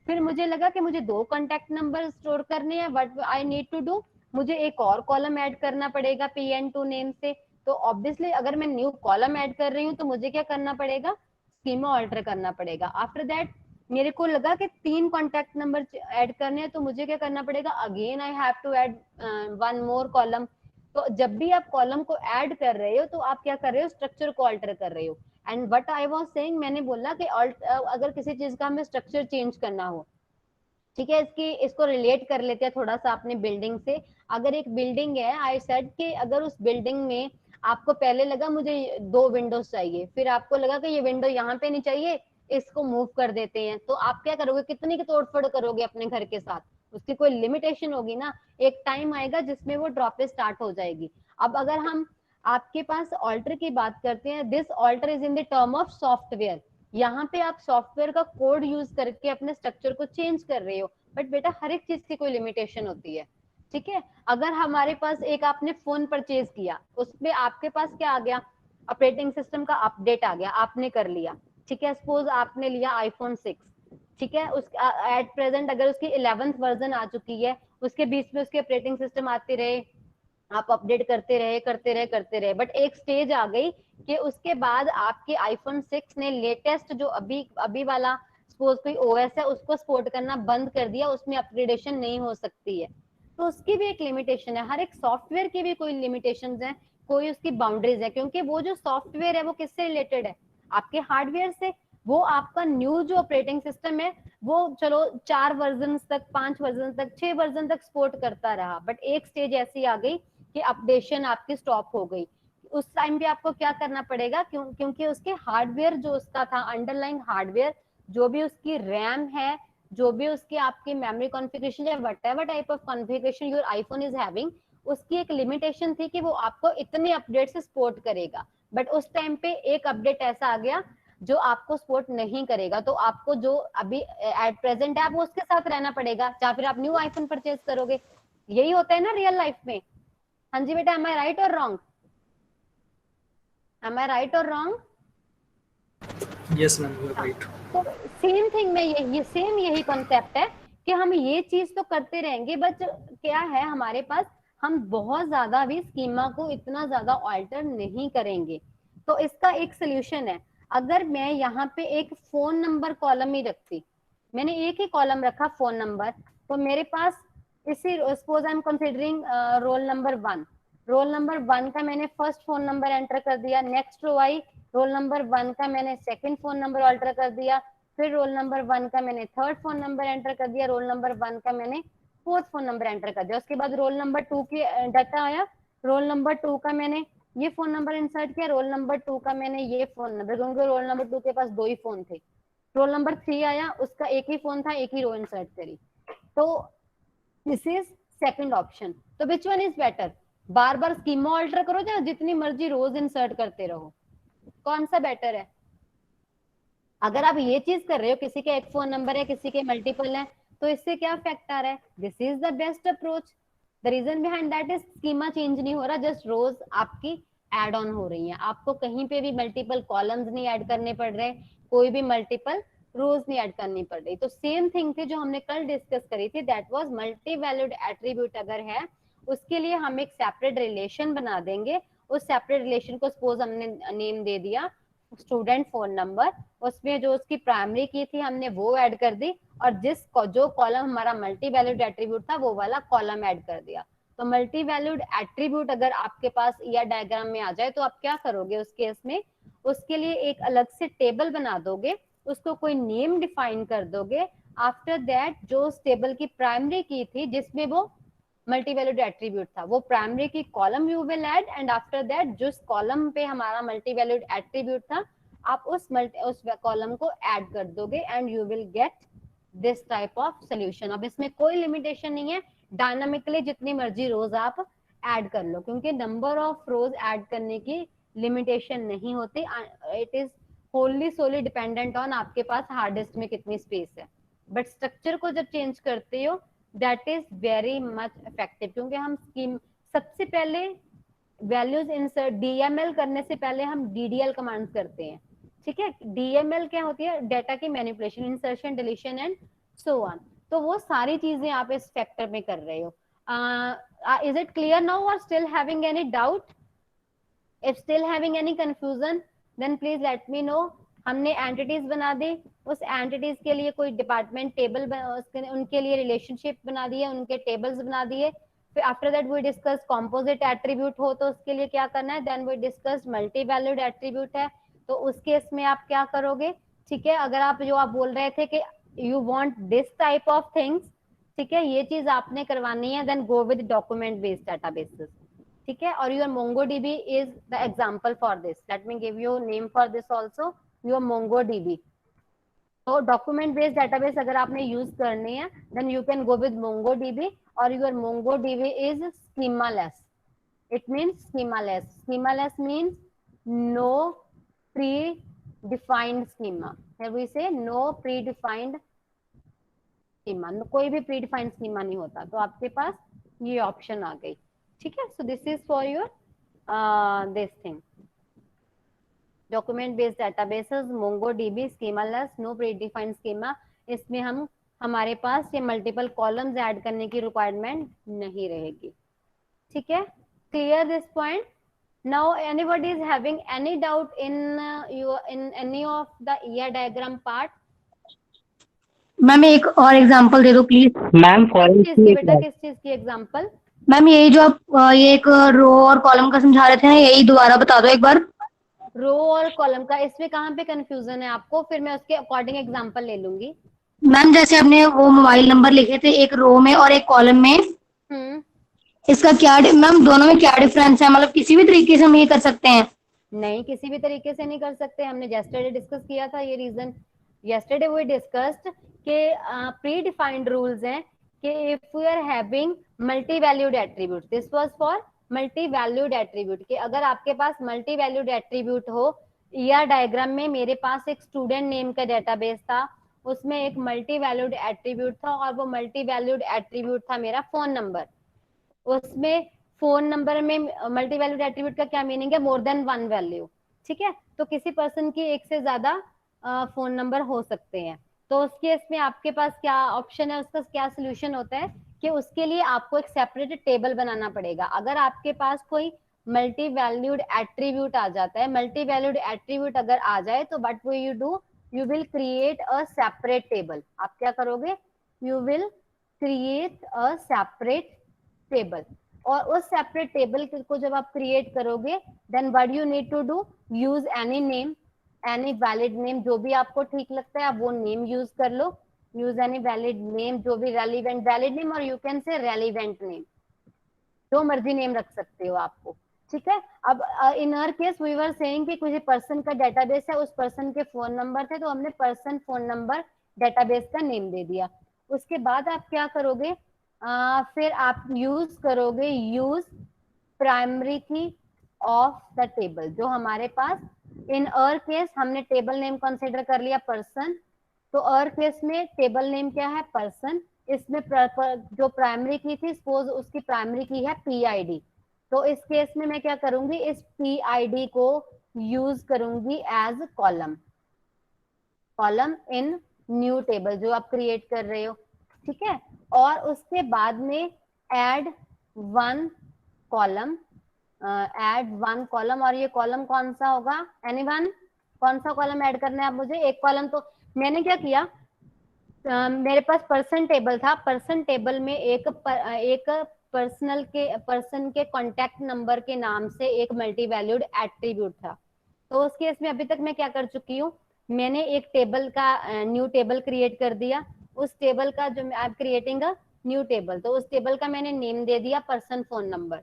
फिर मुझे लगा कि मुझे 2 कॉन्टैक्ट नंबर स्टोर करने हैं, what I need to do? मुझे एक और कॉलम ऐड करना पड़ेगा PN2 नेम से. तो ऑब्वियसली अगर मैं न्यू कॉलम ऐड कर रही हूँ तो मुझे क्या करना पड़ेगा? स्कीमा ऑल्टर करना पड़ेगा. आफ्टर दैट मेरे को लगा कि 3 कॉन्टैक्ट नंबर ऐड करने हैं, तो मुझे क्या करना पड़ेगा? Again I have to add 1 more column. तो जब भी आप कॉलम को ऐड कर रहे हो तो आप क्या कर रहे हो? स्ट्रक्चर को ऑल्टर कर रहे हो. And what I was saying, मैंने बोला कि अगर किसी चीज का हमें स्ट्रक्चर चेंज करना हो, ठीक है, इसको रिलेट कर लेते हैं थोड़ा सा अपने बिल्डिंग से. अगर एक बिल्डिंग है, आई सेड कि अगर उस बिल्डिंग में आपको पहले लगा मुझे 2 विंडोज चाहिए, फिर आपको लगा कि ये विंडो यहाँ पे नहीं चाहिए, इसको मूव कर देते हैं, तो आप क्या करोगे? कितनी की तोड़फोड़ करोगे अपने घर के साथ? उसकी कोई लिमिटेशन होगी ना. एक टाइम आएगा जिसमें वो ड्रॉप स्टार्ट हो जाएगी. अब अगर हम आपके पास ऑल्टर की बात करते हैं, this alter is in the term of software. यहाँ पे आप सॉफ्टवेयर का कोड यूज करके अपने स्ट्रक्चर को चेंज कर रहे हो, बट बेटा हर एक चीज की कोई लिमिटेशन होती है, ठीक है. अगर हमारे पास एक आपने फोन परचेज किया, उसमें आपके पास क्या आ गया? ऑपरेटिंग सिस्टम का अपडेट आ गया, आपने कर लिया, ठीक है. सपोज आपने लिया iPhone 6, ठीक है, उस एट प्रेजेंट अगर उसकी 11th वर्जन आ चुकी है, उसके बीच में उसके ऑपरेटिंग सिस्टम आते रहे, आप अपडेट करते रहे, बट एक स्टेज आ गई कि उसके बाद आपके iPhone 6 ने लेटेस्ट जो अभी वाला सपोज कोई OS है उसको सपोर्ट करना बंद कर दिया, उसमें अपग्रेडेशन नहीं हो सकती है. तो उसकी भी एक लिमिटेशन है. हर एक सॉफ्टवेयर की भी कोई लिमिटेशंस है, कोई उसकी बाउंड्रीज है, क्योंकि वो जो सॉफ्टवेयर है वो किससे रिलेटेड है? आपके हार्डवेयर से. वो आपका न्यू जो ऑपरेटिंग सिस्टम है वो चलो 4 वर्जन तक, 5 वर्जन तक, 6 वर्जन तक सपोर्ट करता रहा, बट एक स्टेज ऐसी आ गई कि अपडेशन आपकी स्टॉप हो गई. उस टाइम पे आपको क्या करना पड़ेगा? क्योंकि उसके हार्डवेयर जो उसका था, अंडरलाइंग हार्डवेयर, जो भी उसकी रैम है, जो भी उसकी आपकी मेमोरी कॉन्फ़िगरेशन या whatever type of configuration your iPhone is having, उसकी एक लिमिटेशन थी कि वो आपको इतने अपडेट से सपोर्ट करेगा. बट उस टाइम पे एक अपडेट ऐसा आ गया जो आपको सपोर्ट नहीं करेगा, तो आपको जो अभी एट प्रेजेंट है आपको उसके साथ रहना पड़ेगा, या फिर आप न्यू आईफोन परचेज करोगे। यही होता है ना रियल लाइफ में। हाँ जी बेटा, am I right or wrong? Am I right or wrong? Yes ma'am, you are right. तो सेम थिंग में ये सेम यही कॉन्सेप्ट है कि हम ये चीज तो करते रहेंगे, बट क्या है हमारे पास, हम बहुत ज्यादा भी स्कीमा को इतना ज्यादा ऑल्टर नहीं करेंगे। तो इसका एक सोल्यूशन है, अगर मैं यहाँ पे एक फोन नंबर कॉलम ही रखती, मैंने एक ही कॉलम रखा फोन नंबर, तो मेरे पास इसी suppose I am considering roll number 1, roll number 1 का मैंने फर्स्ट फोन नंबर एंटर कर दिया, नेक्स्ट रो आई, रोल नंबर 1 का मैंने सेकंड फोन नंबर ऑल्टर कर दिया, फिर रोल नंबर 1 का मैंने थर्ड फोन नंबर एंटर कर दिया, रोल नंबर 1 का मैंने फोर्थ फोन नंबर एंटर कर दिया। उसके बाद रोल नंबर 2 की डाटा आया, रोल नंबर 2 का मैंने ये फोन नंबर इंसर्ट किया, रोल नंबर 2 का मैंने ये फोन नंबर, क्योंकि रोल नंबर 2 के पास 2 ही फोन थे। रोल नंबर 3 आया, उसका एक ही फोन था, एक ही रो इंसर्ट करी। तो दिस इज सेकंड ऑप्शन। तो विच वन इज बेटर, बार बार स्कीमा ऑल्टर करो या जितनी मर्जी रोज इंसर्ट करते रहो, कौन सा बेटर है? अगर आप ये चीज कर रहे हो, किसी के एक फोन नंबर है, किसी के मल्टीपल है, तो इससे क्या इफेक्ट आ रहा है? This is the best approach. The reason behind that is schema change नहीं हो रहा, जस्ट रोज आपकी एड ऑन हो रही है, आपको कहीं पे भी मल्टीपल कॉलम्स नहीं ऐड करने पड़ रहे, कोई भी मल्टीपल रोज नहीं ऐड करनी पड़ रही। तो सेम थिंग थी जो हमने कल डिस्कस करी थी, that was multi valued attribute अगर है, उसके लिए हम एक सेपरेट रिलेशन बना देंगे। उस सेपरेट रिलेशन को सपोज हमने नेम दे दिया स्टूडेंट फोन नंबर, उसमें जो उसकी प्राइमरी की थी हमने वो ऐड कर दी, और जो कॉलम हमारा मल्टी वैल्यूड एट्रीब्यूट था वो वाला कॉलम ऐड कर दिया। तो मल्टी वैल्यूड एट्रीब्यूट अगर आपके पास ईयर डायग्राम में आ जाए तो आप क्या करोगे उस केस में, उसके लिए एक अलग से टेबल बना दोगे, उसको कोई नेम डिफाइन कर दोगे। आफ्टर दैट जो उस टेबल की प्राइमरी की थी जिसमें वो मल्टी वैल्यूड एट्रीब्यूट था, वो प्राइमरी की column you will add, and after that जिस कॉलम पे हमारा मल्टी वैल्यूड एट्रीब्यूट था आप उस कॉलम को ऐड कर दोगे, and you will get this type of solution. अब इसमें कोई लिमिटेशन नहीं है, डायनामिकली जितनी मर्जी रोज आप ऐड कर लो, क्योंकि नंबर ऑफ रोज ऐड करने की लिमिटेशन नहीं होती, it is wholly solely dependent on आपके पास हार्ड डिस्क में कितनी स्पेस है। बट स्ट्रक्चर को जब चेंज करते हो that is very much effective, क्योंकि हम स्कीम सबसे पहले वैल्यूज इंसर्ट डीएमएल करने से पहले हम डीडीएल कमांड्स करते हैं, ठीक है। डीएमएल क्या होती है? डाटा की manipulation, insertion, deletion and so on. तो वो सारी चीजें आप इस फैक्टर में कर रहे हो। Is it clear now or still having any doubt? If still having any confusion then please let me know. हमने एंटिटीज बना दी, उस एंटिटीज के लिए कोई डिपार्टमेंट टेबल उनके लिए रिलेशनशिप बना दिए, उनके टेबल्स बना दिए। फिर after that we discuss composite attribute हो तो उसके लिए क्या करना है, then we discuss multi valued attribute है तो उस केस में आप क्या करोगे, ठीक है। अगर आप जो आप बोल रहे थे कि you want this type of things, ठीक है, ये चीज आपने करवानी है, then go with document based databases, ठीक है। और your MongoDB is the example for this. Let me give you name for this also, your MongoDB। तो डॉक्यूमेंट बेस्ड डेटाबेस अगर आपने यूज करनी है then you can go with MongoDB, और your MongoDB is schemaless. It means schemaless. Schemaless means no predefined schema. Here we say no predefined schema. कोई भी predefined schema नहीं होता, तो आपके पास ये ऑप्शन आ गई, ठीक है। So this is for your this thing. Document based databases, MongoDB, schemaless, no predefined schema। इसमें हमारे पास ये मल्टीपल कॉलम्स ऐड करने की रिक्वायरमेंट नहीं रहेगी, ठीक है। Clear this point? Now anybody is having any doubt in any of the year diagram part? Ma'am एक और एग्जांपल दे दो प्लीज। मैम फॉरेन किस चीज की बेटा, किस चीज की एग्जांपल? मैम यही जो आप ये एक रो और कॉलम का समझा रहे थे ना, यही दोबारा बता दो एक बार। रो और कॉलम का, इसमें कहाँ पे कंफ्यूजन है आपको? फिर मैं उसके अकॉर्डिंग एग्जांपल ले लूंगी। मैम जैसे आपने वो मोबाइल नंबर लिखे थे एक रो में और एक कॉलम में, इसका क्या मैम दोनों में क्या डिफरेंस है? मतलब किसी भी तरीके से हम ये कर सकते हैं? नहीं, किसी भी तरीके से नहीं कर सकते। हमने yesterday डिस्कस किया था ये रीजन। yesterday we discussed कि प्री डिफाइंड रूल्स हैं कि if we are having multi valued attributes, this was for multi valued attribute के। अगर आपके पास मल्टी वैल्यूड एट्रीब्यूट हो, ईआर डायग्राम में मेरे पास एक स्टूडेंट नेम का डेटाबेस था, उसमें एक मल्टी वैल्यूड एट्रीब्यूट था और वो मल्टी वैल्यूड एट्रीब्यूट था मेरा फोन नंबर। उसमें फोन नंबर में मल्टी वैल्यूड एट्रीब्यूट का क्या मीनिंग है? More than one value. ठीक है, तो किसी पर्सन की एक से ज्यादा फोन नंबर हो सकते हैं। तो उस केस में आपके पास क्या ऑप्शन है, उसका क्या सोल्यूशन होता है कि उसके लिए आपको एक सेपरेट टेबल बनाना पड़ेगा। अगर आपके पास कोई मल्टी वैल्यूड एट्रीब्यूट आ जाता है, मल्टी वैल्यूड एट्रीब्यूट अगर आ जाए तो what will you do, you will create a separate table. आप क्या करोगे? You will create a separate table. और उस सेपरेट टेबल को जब आप क्रिएट करोगे, then what you need to do, use any name, any valid name, जो भी आपको ठीक लगता है आप वो नेम यूज कर लो। यूज एनी वैलिड नेम, जो भी रेलिवेंट वैलिड नेम, और you can say relevant name, जो मर्जी नेम रख सकते हो आपको। ठीक है, अब in our case we were saying कि किसी पर्सन का डेटाबेस है, उस पर्सन के फोन नंबर थे, तो हमने पर्सन फोन नंबर डेटाबेस का नेम दे दिया। उसके बाद आप क्या करोगे, फिर आप यूज करोगे use primary key of the table. जो हमारे पास इन आवर केस हमने टेबल नेम कंसीडर कर लिया पर्सन, तो आवर केस में टेबल नेम क्या है? पर्सन। इसमें जो प्राइमरी की थी, सपोज उसकी प्राइमरी की है पीआईडी, तो इस केस में मैं क्या करूंगी, इस पीआईडी को यूज करूंगी as column, column in new table जो आप क्रिएट कर रहे हो। ठीक है, और उसके बाद में add one column, add one column, और ये कॉलम कौन सा होगा? एनीवन? कौन सा कॉलम ऐड करना है आप मुझे? एक कॉलम। तो मैंने क्या किया, मेरे पास पर्सन टेबल था, पर्सन टेबल में एक पर्सन के कॉन्टेक्ट नंबर के नाम से एक मल्टी वैल्यूड एट्रीब्यूट था। तो उस केस में अभी तक मैं क्या कर चुकी हूँ, मैंने एक टेबल का न्यू टेबल क्रिएट कर दिया। उस टेबल का जो I am creating a new table, तो उस टेबल का मैंने नेम दे दिया पर्सन फोन नंबर।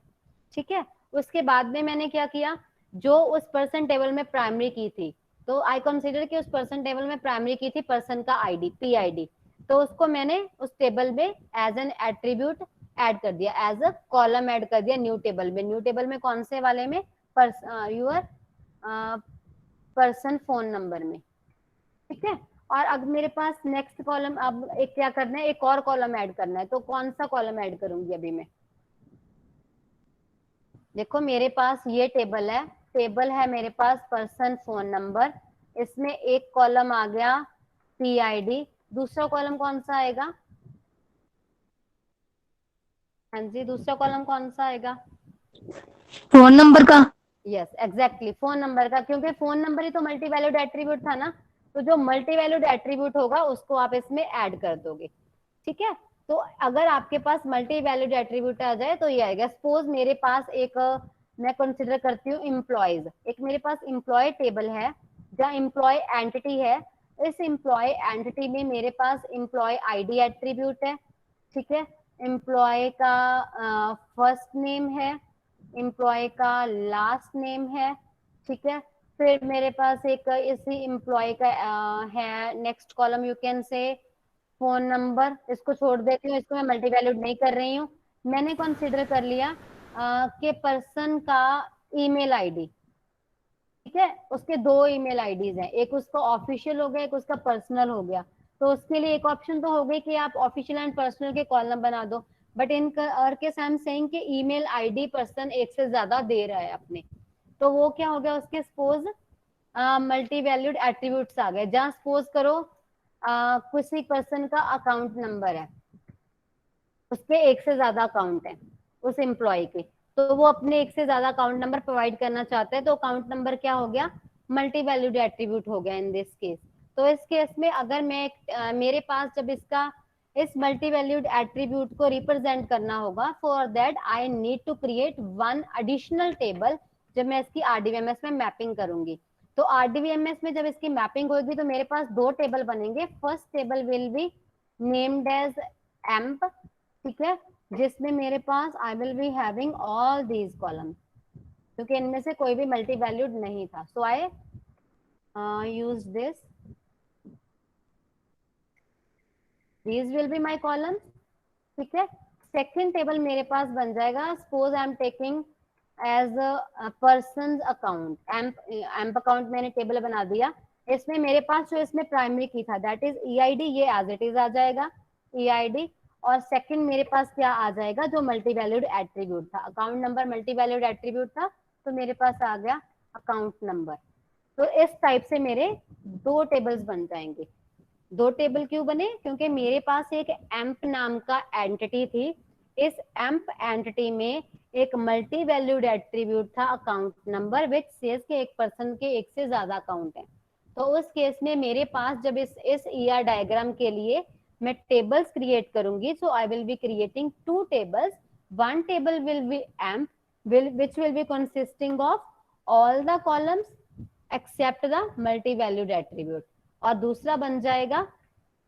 ठीक है, उसके बाद में मैंने क्या किया, जो उस पर्सन टेबल में प्राइमरी की थी, तो आई कंसीडर कि उस पर्सन टेबल में प्राइमरी की थी पर्सन का आईडी, पीआईडी, तो उसको मैंने उस टेबल में एज एन एट्रीब्यूट ऐड कर दिया, एज अ कॉलम ऐड कर दिया न्यू टेबल में। न्यू टेबल में कौन से वाले में? यूर पर्सन फोन नंबर में। ठीक है, और अब मेरे पास नेक्स्ट कॉलम, अब एक क्या करना है, एक और कॉलम ऐड करना है। तो कौन सा कॉलम ऐड करूंगी अभी मैं? देखो मेरे पास ये टेबल है मेरे पास पर्सन फोन नंबर, इसमें एक कॉलम आ गया पीआईडी, दूसरा कॉलम कौन सा आएगा? हाँ जी, दूसरा कॉलम कौन सा आएगा? फोन नंबर का। यस एग्जैक्टली, फोन नंबर का, क्योंकि फोन नंबर ही तो मल्टी वैल्यूड एट्रीब्यूट था ना, तो जो मल्टी वैल्यूड एट्रीब्यूट होगा उसको आप इसमें ऐड कर दोगे। ठीक है, तो अगर आपके पास मल्टी वैल्यूड एट्रीब्यूट आ जाए तो ये आएगा। सपोज मेरे पास एक मैं कंसिडर करती हूँ एम्प्लॉयज, एक मेरे पास एम्प्लॉय टेबल है जहाँ एम्प्लॉय एंटिटी है। इस एम्प्लॉय एंटिटी में मेरे पास एम्प्लॉय आईडी एट्रीब्यूट है। ठीक है, एम्प्लॉय का फर्स्ट नेम है, एम्प्लॉय का लास्ट नेम है। ठीक है, फिर मेरे पास एक इसी एम्प्लॉय का है next column, you can say phone number. इसको छोड़ देती हूँ, इसको मैं मल्टी वैल्यूड नहीं कर रही हूँ। मैंने कंसीडर कर लिया कि पर्सन का ईमेल आईडी। ठीक है, उसके दो ईमेल आईडीज हैं, एक उसका ऑफिशियल हो गया, एक उसका पर्सनल हो गया। तो उसके लिए एक ऑप्शन तो हो गई कि आप ऑफिशियल एंड पर्सनल के कॉलम बना दो, बट इन और केस आई एम सेइंग कि ईमेल आईडी पर्सन एक से ज्यादा दे रहा है अपने, तो वो क्या हो गया उसके सपोज मल्टी वैल्यूड एट्रीब्यूट्स आ गए। जहां सपोज करो किसी पर्सन का अकाउंट नंबर है, उसके एक से ज्यादा अकाउंट है उस एम्प्लॉय के, तो वो अपने एक से ज्यादा अकाउंट नंबर प्रोवाइड करना चाहते हैं, तो अकाउंट नंबर क्या हो गया? मल्टी वैल्यूड एट्रीब्यूट हो गया इन दिस केस। तो इस केस में अगर मैं मेरे पास जब इसका इस मल्टी वैल्यूड एट्रीब्यूट को रिप्रेजेंट करना होगा, for that I need to create one additional table जब मैं इसकी आरडीवीएमएस में मैपिंग करूंगी। तो आरडीवीएमएस में जब इसकी मैपिंग होगी तो मेरे पास दो टेबल बनेंगे। First table will be named as emp, ठीक है, जिसमें मेरे पास I will be having all these column, क्योंकि इनमें से कोई भी मल्टी वैल्यूड नहीं था, so I use this, these will be my column. ठीक है, सेकंड टेबल मेरे पास बन जाएगा, suppose I am taking as a person account, emp account मैंने टेबल बना दिया। इसमें मेरे पास जो इसमें प्राइमरी की था दैट इज EID, ये एज इट इज आ जाएगा EID। और सेकंड मेरे पास क्या आ जाएगा, जो मल्टी वैल्यूड एट्रीब्यूट था, account number multi valued attribute था, तो मेरे पास आ गया अकाउंट नंबर। तो इस टाइप से मेरे 2 टेबल्स बन जाएंगे। 2 टेबल क्यों बने, क्योंकि मेरे पास एक एम्प नाम का एंटिटी थी। इस एम्प एंटिटी में एक मल्टी वैल्यूड एट्रीब्यूट था अकाउंट नंबर, विच सेज के एक पर्सन के एक से ज्यादा अकाउंट है। तो उस केस में मेरे पास जब इस ER डायग्राम के लिए मैं टेबल्स क्रिएट करूंगी, so I will be creating 2 tables. One table will be emp which will be consisting of all the columns except the multi valued attribute, और दूसरा बन जाएगा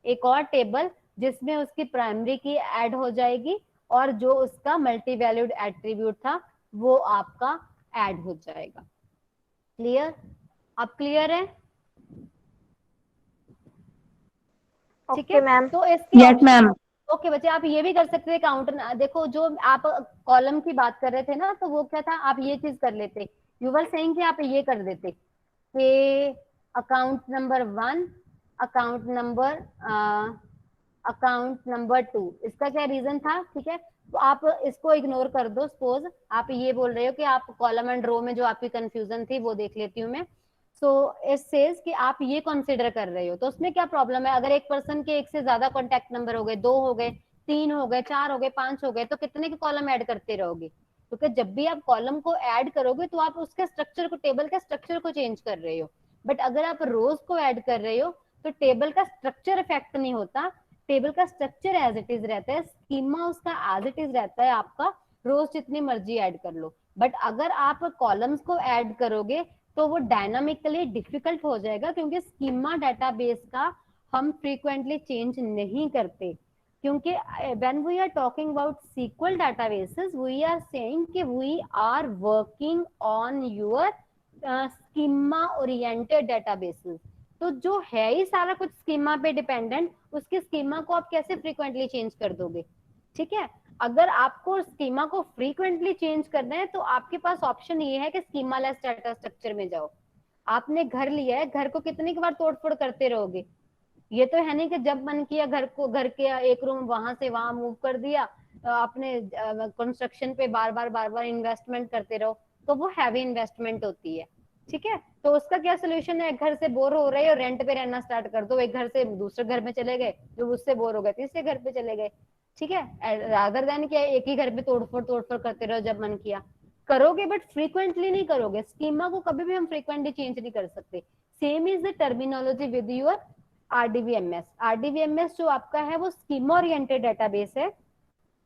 एक और टेबल जिसमें उसकी प्राइमरी की ऐड हो जाएगी और जो उसका मल्टी वैल्यूड एट्रीब्यूट था वो आपका ऐड हो जाएगा। क्लियर? अब क्लियर है? ठीक है मैम। तो इसके यस मैम। ओके बच्चे, आप ये भी कर सकते थे काउंटर, देखो जो आप कॉलम की बात कर रहे थे ना, तो वो क्या था, आप ये चीज कर लेते, यू वर सेइंग कि आप ये कर देते कि अकाउंट नंबर 1, अकाउंट नंबर 2। इसका क्या रीजन था? ठीक है, तो आप इसको इग्नोर कर दो। सपोज आप ये बोल रहे हो कि आप कॉलम एंड रो में जो आपकी कंफ्यूजन थी वो देख लेती हूँ मैं। सो इट सेज कि आप ये कंसीडर कर रहे हो, तो उसमें क्या प्रॉब्लम है? अगर एक पर्सन के एक से ज्यादा कॉन्टेक्ट नंबर हो गए, 2 हो गए, 3 हो गए, 4 हो गए, 5 हो गए, तो कितने के कॉलम ऐड करते रहोगे? क्योंकि जब भी आप कॉलम को ऐड करोगे तो आप उसके स्ट्रक्चर को, टेबल के स्ट्रक्चर को चेंज कर रहे हो। बट अगर आप रोज को ऐड कर रहे हो तो टेबल का स्ट्रक्चर इफेक्ट नहीं होता, टेबल का स्ट्रक्चर एज इट इज रहता है, स्कीमा उसका एज इट इज रहता है आपका, रोज जितनी मर्जी ऐड कर लो। बट अगर आप कॉलम्स को ऐड करोगे तो वो डायनामिकली डिफिकल्ट हो जाएगा, क्योंकि स्कीमा डेटाबेस का हम फ्रीक्वेंटली चेंज नहीं करते। क्योंकि when we are talking about SQL databases, we are saying कि we are working on your schema oriented databases। तो जो है ही सारा कुछ स्कीमा पे डिपेंडेंट, उसके स्कीमा को आप कैसे फ्रीक्वेंटली चेंज कर दोगे? ठीक है, अगर आपको स्कीमा को फ्रीक्वेंटली चेंज करना है तो आपके पास ऑप्शन ये है कि स्कीमा लेस डाटा स्ट्रक्चर में जाओ। आपने घर लिया है, घर को कितनी बार तोड़फोड़ करते रहोगे? ये तो है नहीं कि जब मन किया घर को, घर के एक रूम वहां से वहां मूव कर दिया, आपने कंस्ट्रक्शन पे बार बार इन्वेस्टमेंट करते रहो, तो वो हैवी इन्वेस्टमेंट होती है। ठीक है, तो उसका क्या सोल्यूशन है? घर से बोर हो रहे हो, रेंट पे रहना स्टार्ट कर दो, एक घर से दूसरे घर में चले गए, जो उससे बोर हो गए तीसरे घर पे चले गए। ठीक है, रादर देन क्या एक ही घर पे तोड़फोड़ करते रहो जब मन किया, करोगे बट फ्रीक्वेंटली नहीं करोगे। स्कीमा को कभी भी हम फ्रीक्वेंटली चेंज नहीं कर सकते। Same is the terminology with your RDBMS। RDBMS जो आपका है वो स्कीमा ओरिएंटेड डेटाबेस है।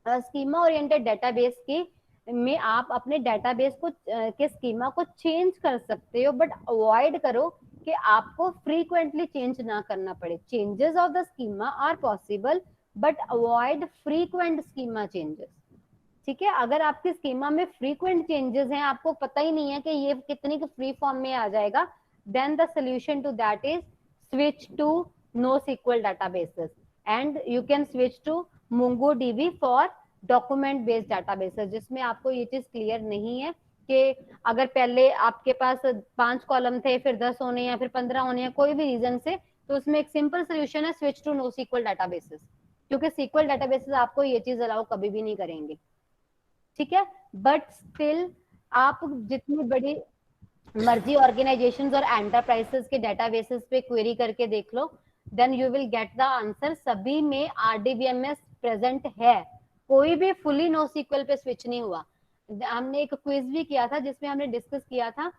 स्कीमा ओरिएंटेड डेटाबेस की में आप अपने डेटाबेस को के स्कीमा को चेंज कर सकते हो, बट अवॉइड करो कि आपको फ्रीक्वेंटली चेंज ना करना पड़े। Changes of the schema are possible but avoid frequent schema changes. ठीक है, अगर आपके स्कीमा में फ्रीक्वेंट चेंजेस हैं, आपको पता ही नहीं है कि ये कितनी फ्री फॉर्म में आ जाएगा, then the solution to that is switch to NoSQL databases and you can switch to MongoDB for document based databases, जिसमें आपको ये चीज क्लियर नहीं है कि अगर पहले आपके पास 5 कॉलम थे, फिर 10 होने या फिर 15 होने या कोई भी रीजन से, तो उसमें एक सिंपल सोल्यूशन है स्विच टू NoSQL databases, क्योंकि SQL databases आपको ये चीज अलाउ कभी भी नहीं करेंगे। ठीक है, बट स्टिल आप जितनी बड़ी मर्जी ऑर्गेनाइजेशंस और एंटरप्राइजेस के डेटाबेसेस पे क्वेरी करके देख लो, then you will get the answer. सभी में RDBMS प्रेजेंट है, कोई भी फुली NoSQL पे स्विच नहीं हुआ। हमने एक क्विज भी किया था जिसमें हमने डिस्कस किया था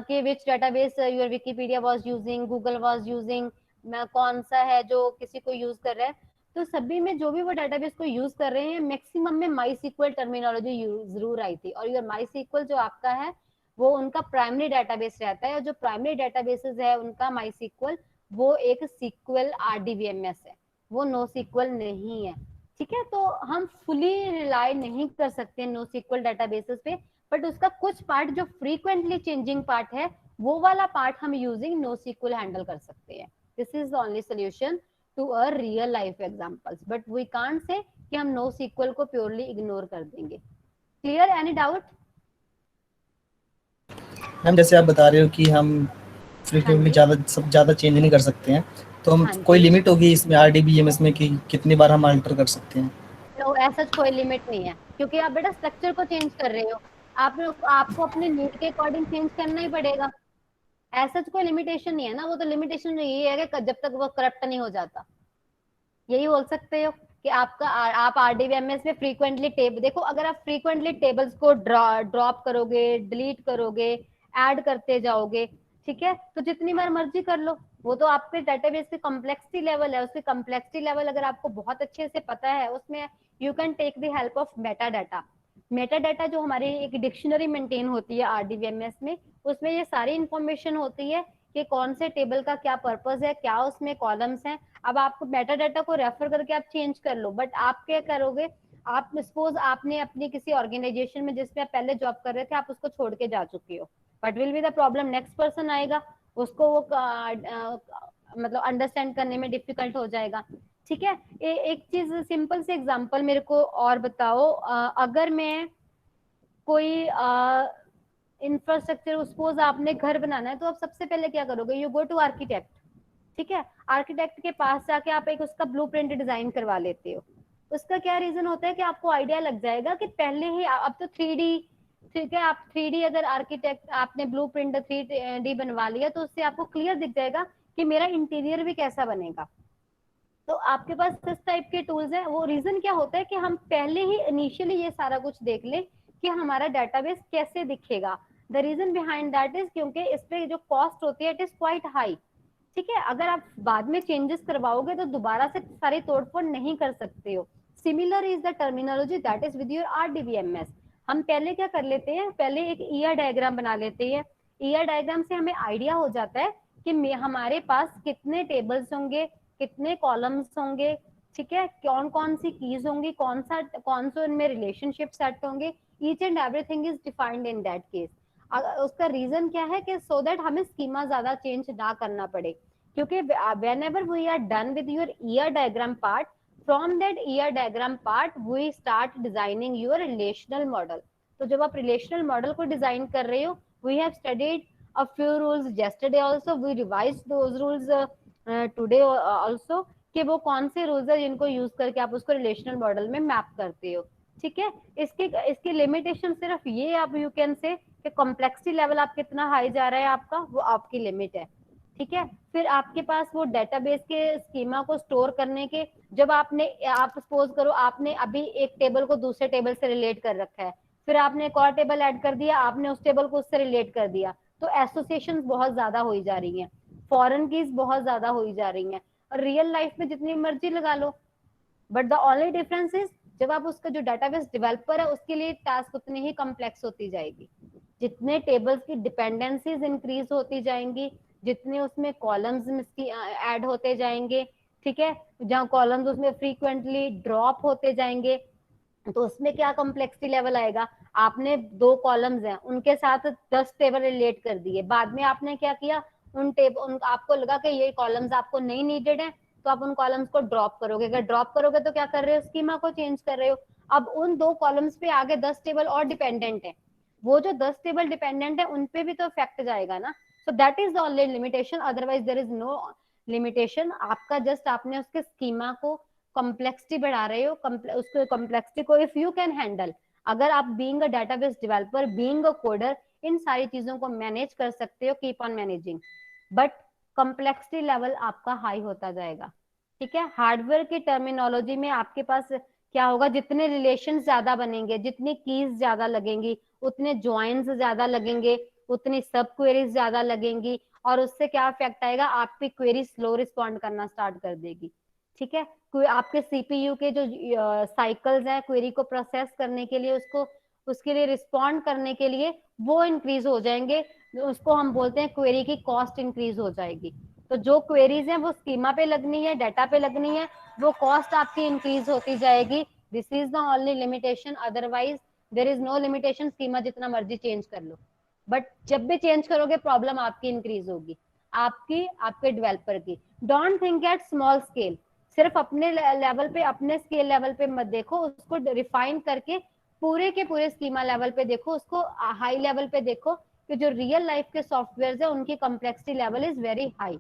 कि which database your Wikipedia was using, Google was using, कौन सा है जो किसी को यूज कर रहा है। तो सभी में जो भी वो डेटाबेस को यूज कर रहे हैं, मैक्सिमम में MySQL टर्मिनोलॉजी जरूर आई थी। और योर MySQL जो आपका है वो उनका प्राइमरी डेटाबेस रहता है, और जो प्राइमरी डेटाबेसेस है उनका MySQL वो एक SQL RDBMS है, वो NoSQL नहीं है। ठीक है, तो हम फुली रिलाई नहीं कर सकते NoSQL डेटाबेसेस पे, बट उसका कुछ पार्ट जो फ्रीक्वेंटली चेंजिंग पार्ट है, वो वाला पार्ट हम यूजिंग NoSQL हैंडल कर सकते हैं। This is the only solution to a real life examples, but we can't say कि हम NoSQL को प्योरली इग्नोर कर देंगे। क्लियर? Any doubt? मैम जैसे आप बता रहे हो कि हम फ्रीक्वेंट में ज़्यादा चेंज नहीं कर सकते हैं, तो हम हाँ कोई जी। लिमिट होगी इसमें RDBMS में कि कितनी बार हम अल्टर कर सकते हैं? तो ऐसा कोई लिमिट नहीं है, क्योंकि आप बेटा स्ट्रक्चर को चेंज कर रहे हो, आपको अपने नीड के अकॉर्डिंग चेंज करना ही पड़ेगा। ऐसा कोई लिमिटेशन नहीं है ना, वो तो लिमिटेशन यही है कि जब तक वो करप्ट नहीं हो जाता। यही बोल सकते हो कि आप RDBMS में फ्रीक्वेंटली टेबल देखो, अगर आप फ्रीक्वेंटली टेबल्स को ड्रॉप करोगे, डिलीट करोगे, ऐड करते जाओगे, ठीक है, तो जितनी बार मर्जी कर लो। वो तो आपके डेटाबेस की कॉम्प्लेक्सिटी लेवल है, उसकी कॉम्प्लेक्सिटी लेवल अगर आपको बहुत अच्छे से पता है, उसमें you can take the help of meta data. Meta data जो हमारी एक डिक्शनरी मेंटेन होती है RDBMS में, उसमें ये सारी इंफॉर्मेशन होती है कि कौन से टेबल का क्या पर्पस है, क्या उसमें कॉलम्स हैं। अब आपको मेटा डाटा को रेफर करके आप चेंज कर लो, बट आप क्या करोगे, आप सपोज आपने अपनी किसी ऑर्गेनाइजेशन में जिसमें आप पहले जॉब कर रहे थे, आप उसको छोड़ के जा चुके हो, but will be the problem next person आएगा, उसको वो मतलब अंडरस्टैंड करने में डिफिकल्ट हो जाएगा। ठीक है, एक चीज सिंपल से एग्जांपल मेरे को और बताओ, अगर मैं कोई इंफ्रास्ट्रक्चर, सपोज आपने घर बनाना है, तो आप सबसे पहले क्या करोगे, यू गो टू आर्किटेक्ट। ठीक है, आर्किटेक्ट के पास जाके आप एक उसका ब्लूप्रिंट डिजाइन करवा लेते हो। उसका क्या रीजन होता है कि आपको आइडिया लग जाएगा कि पहले ही अब तो 3D, ठीक है, आप 3D अगर आर्किटेक्ट आपने ब्लूप्रिंट 3D बनवा लिया, तो उससे आपको क्लियर दिख जाएगा कि मेरा इंटीरियर भी कैसा बनेगा। तो आपके पास इस टाइप के टूल्स हैं। वो रीजन क्या होता है कि हम पहले ही इनिशियली ये सारा कुछ देख लें कि हमारा डेटाबेस कैसे दिखेगा। The reason behind that is क्योंकि इस पे जो कॉस्ट होती है इट इज क्वाइट हाई। ठीक है, अगर आप बाद में चेंजेस करवाओगे तो दोबारा से सारी तोड़फोड़ नहीं कर सकते हो। Similar is the terminology that is with your RDBMS। हम पहले क्या कर लेते हैं, पहले एक ईयर डायग्राम बना लेते हैं। ईयर डायग्राम से हमें आइडिया हो जाता है कि हमारे पास कितने टेबल्स होंगे, कितने कॉलम्स होंगे, ठीक है, कौन कौन सी कीज होंगी, कौन से इनमें रिलेशनशिप सेट होंगे। Each and everything is defined in that case. उसका रीजन क्या है कि सो दैट हमें स्कीमा ज्यादा चेंज ना करना पड़े, क्योंकि whenever we are done with your ER diagram part, from that ER diagram part we start designing your relational model। तो जब आप relational model को डिजाइन कर रहे हो, we have studied a few rules yesterday also, we revised those rules today also, कि वो कौन से रूल्स है जिनको यूज करके आप उसको रिलेशनल मॉडल में मैप करते हो। ठीक है, इसकी लिमिटेशन सिर्फ ये, आप यू कैन से कि कॉम्प्लेक्सिटी लेवल आप कितना हाई जा रहा है आपका, वो आपकी लिमिट है। ठीक है, फिर आपके पास वो डेटाबेस के स्कीमा को स्टोर करने के, जब आप सपोज करो आपने अभी एक टेबल को दूसरे टेबल से रिलेट कर रखा है, फिर आपने एक और टेबल ऐड कर दिया, आपने उस टेबल को उससे रिलेट कर दिया, तो एसोसिएशन बहुत ज्यादा हो जा रही हैं, फॉरेन कीज बहुत ज्यादा हो जा रही हैं, और रियल लाइफ में जितनी मर्जी लगा लो, but the only difference is जब आप उसका जो डेटाबेस डेवलपर है उसके लिए टास्क उतनी ही कॉम्प्लेक्स होती जाएगी। जितने टेबल्स की डिपेंडेंसीज इंक्रीज होती जाएंगी, जितने उसमें कॉलम्स ऐड होते जाएंगे, ठीक है, जहाँ कॉलम्स उसमें फ्रीक्वेंटली ड्रॉप होते जाएंगे, तो उसमें क्या कॉम्प्लेक्सिटी लेवल आएगा। आपने 2 कॉलम्स हैं, उनके साथ 10 टेबल रिलेट कर दिए, बाद में आपने क्या किया, आपको लगा कि ये कॉलम्स आपको नहीं नीडेड है, तो आप उन कॉलम्स को ड्रॉप करोगे। अगर ड्रॉप करोगे तो क्या कर रहे हो, स्कीमा को चेंज कर रहे हो। अब उन 2 कॉलम्स पे आगे 10 टेबल और डिपेंडेंट है, वो जो 10 टेबल डिपेंडेंट है उन पे भी तो इफेक्ट जाएगा ना। So that is the only limitation, otherwise there is no limitation. आपका जस्ट आपने उसके स्कीमा को कॉम्प्लेक्सिटी बढ़ा रहे हो, उसको कॉम्प्लेक्सिटी को इफ यू कैन हैंडल, अगर आप being a database developer, being a coder, इन सारी चीजों को मैनेज कर सकते हो, keep on managing, but complexity level आपका हाई होता जाएगा। ठीक है, हार्डवेयर की टर्मिनोलॉजी में आपके पास क्या होगा, जितने रिलेशन ज्यादा बनेंगे, जितनी कीज ज्यादा लगेंगी, उतने ज्वाइंस ज्यादा लगेंगे, उतनी सब क्वेरीज ज्यादा लगेंगी, और उससे क्या इफेक्ट आएगा, आपकी क्वेरी स्लो रिस्पॉन्ड करना स्टार्ट कर देगी। ठीक है, आपके सीपीयू के जो साइकिल्स हैं क्वेरी को प्रोसेस करने के लिए, उसके लिए रिस्पॉन्ड करने के लिए, वो इंक्रीज हो जाएंगे। उसको हम बोलते हैं क्वेरी की कॉस्ट इंक्रीज हो जाएगी। तो जो क्वेरीज हैं वो स्कीमा पे लगनी है, डाटा पे लगनी है, वो कॉस्ट आपकी इंक्रीज होती जाएगी। This is the only limitation, otherwise there is no limitation. Schema जितना मर्जी चेंज कर लो, बट जब भी चेंज करोगे प्रॉब्लम आपकी इंक्रीज होगी, आपके डेवलपर की। Don't think at small scale, सिर्फ अपने लेवल पे, अपने स्केल लेवल पे मत देखो, उसको रिफाइन करके पूरे के पूरे स्कीमा लेवल पे देखो, उसको हाई लेवल पे देखो कि जो रियल लाइफ के सॉफ्टवेयर है उनकी complexity level is very high.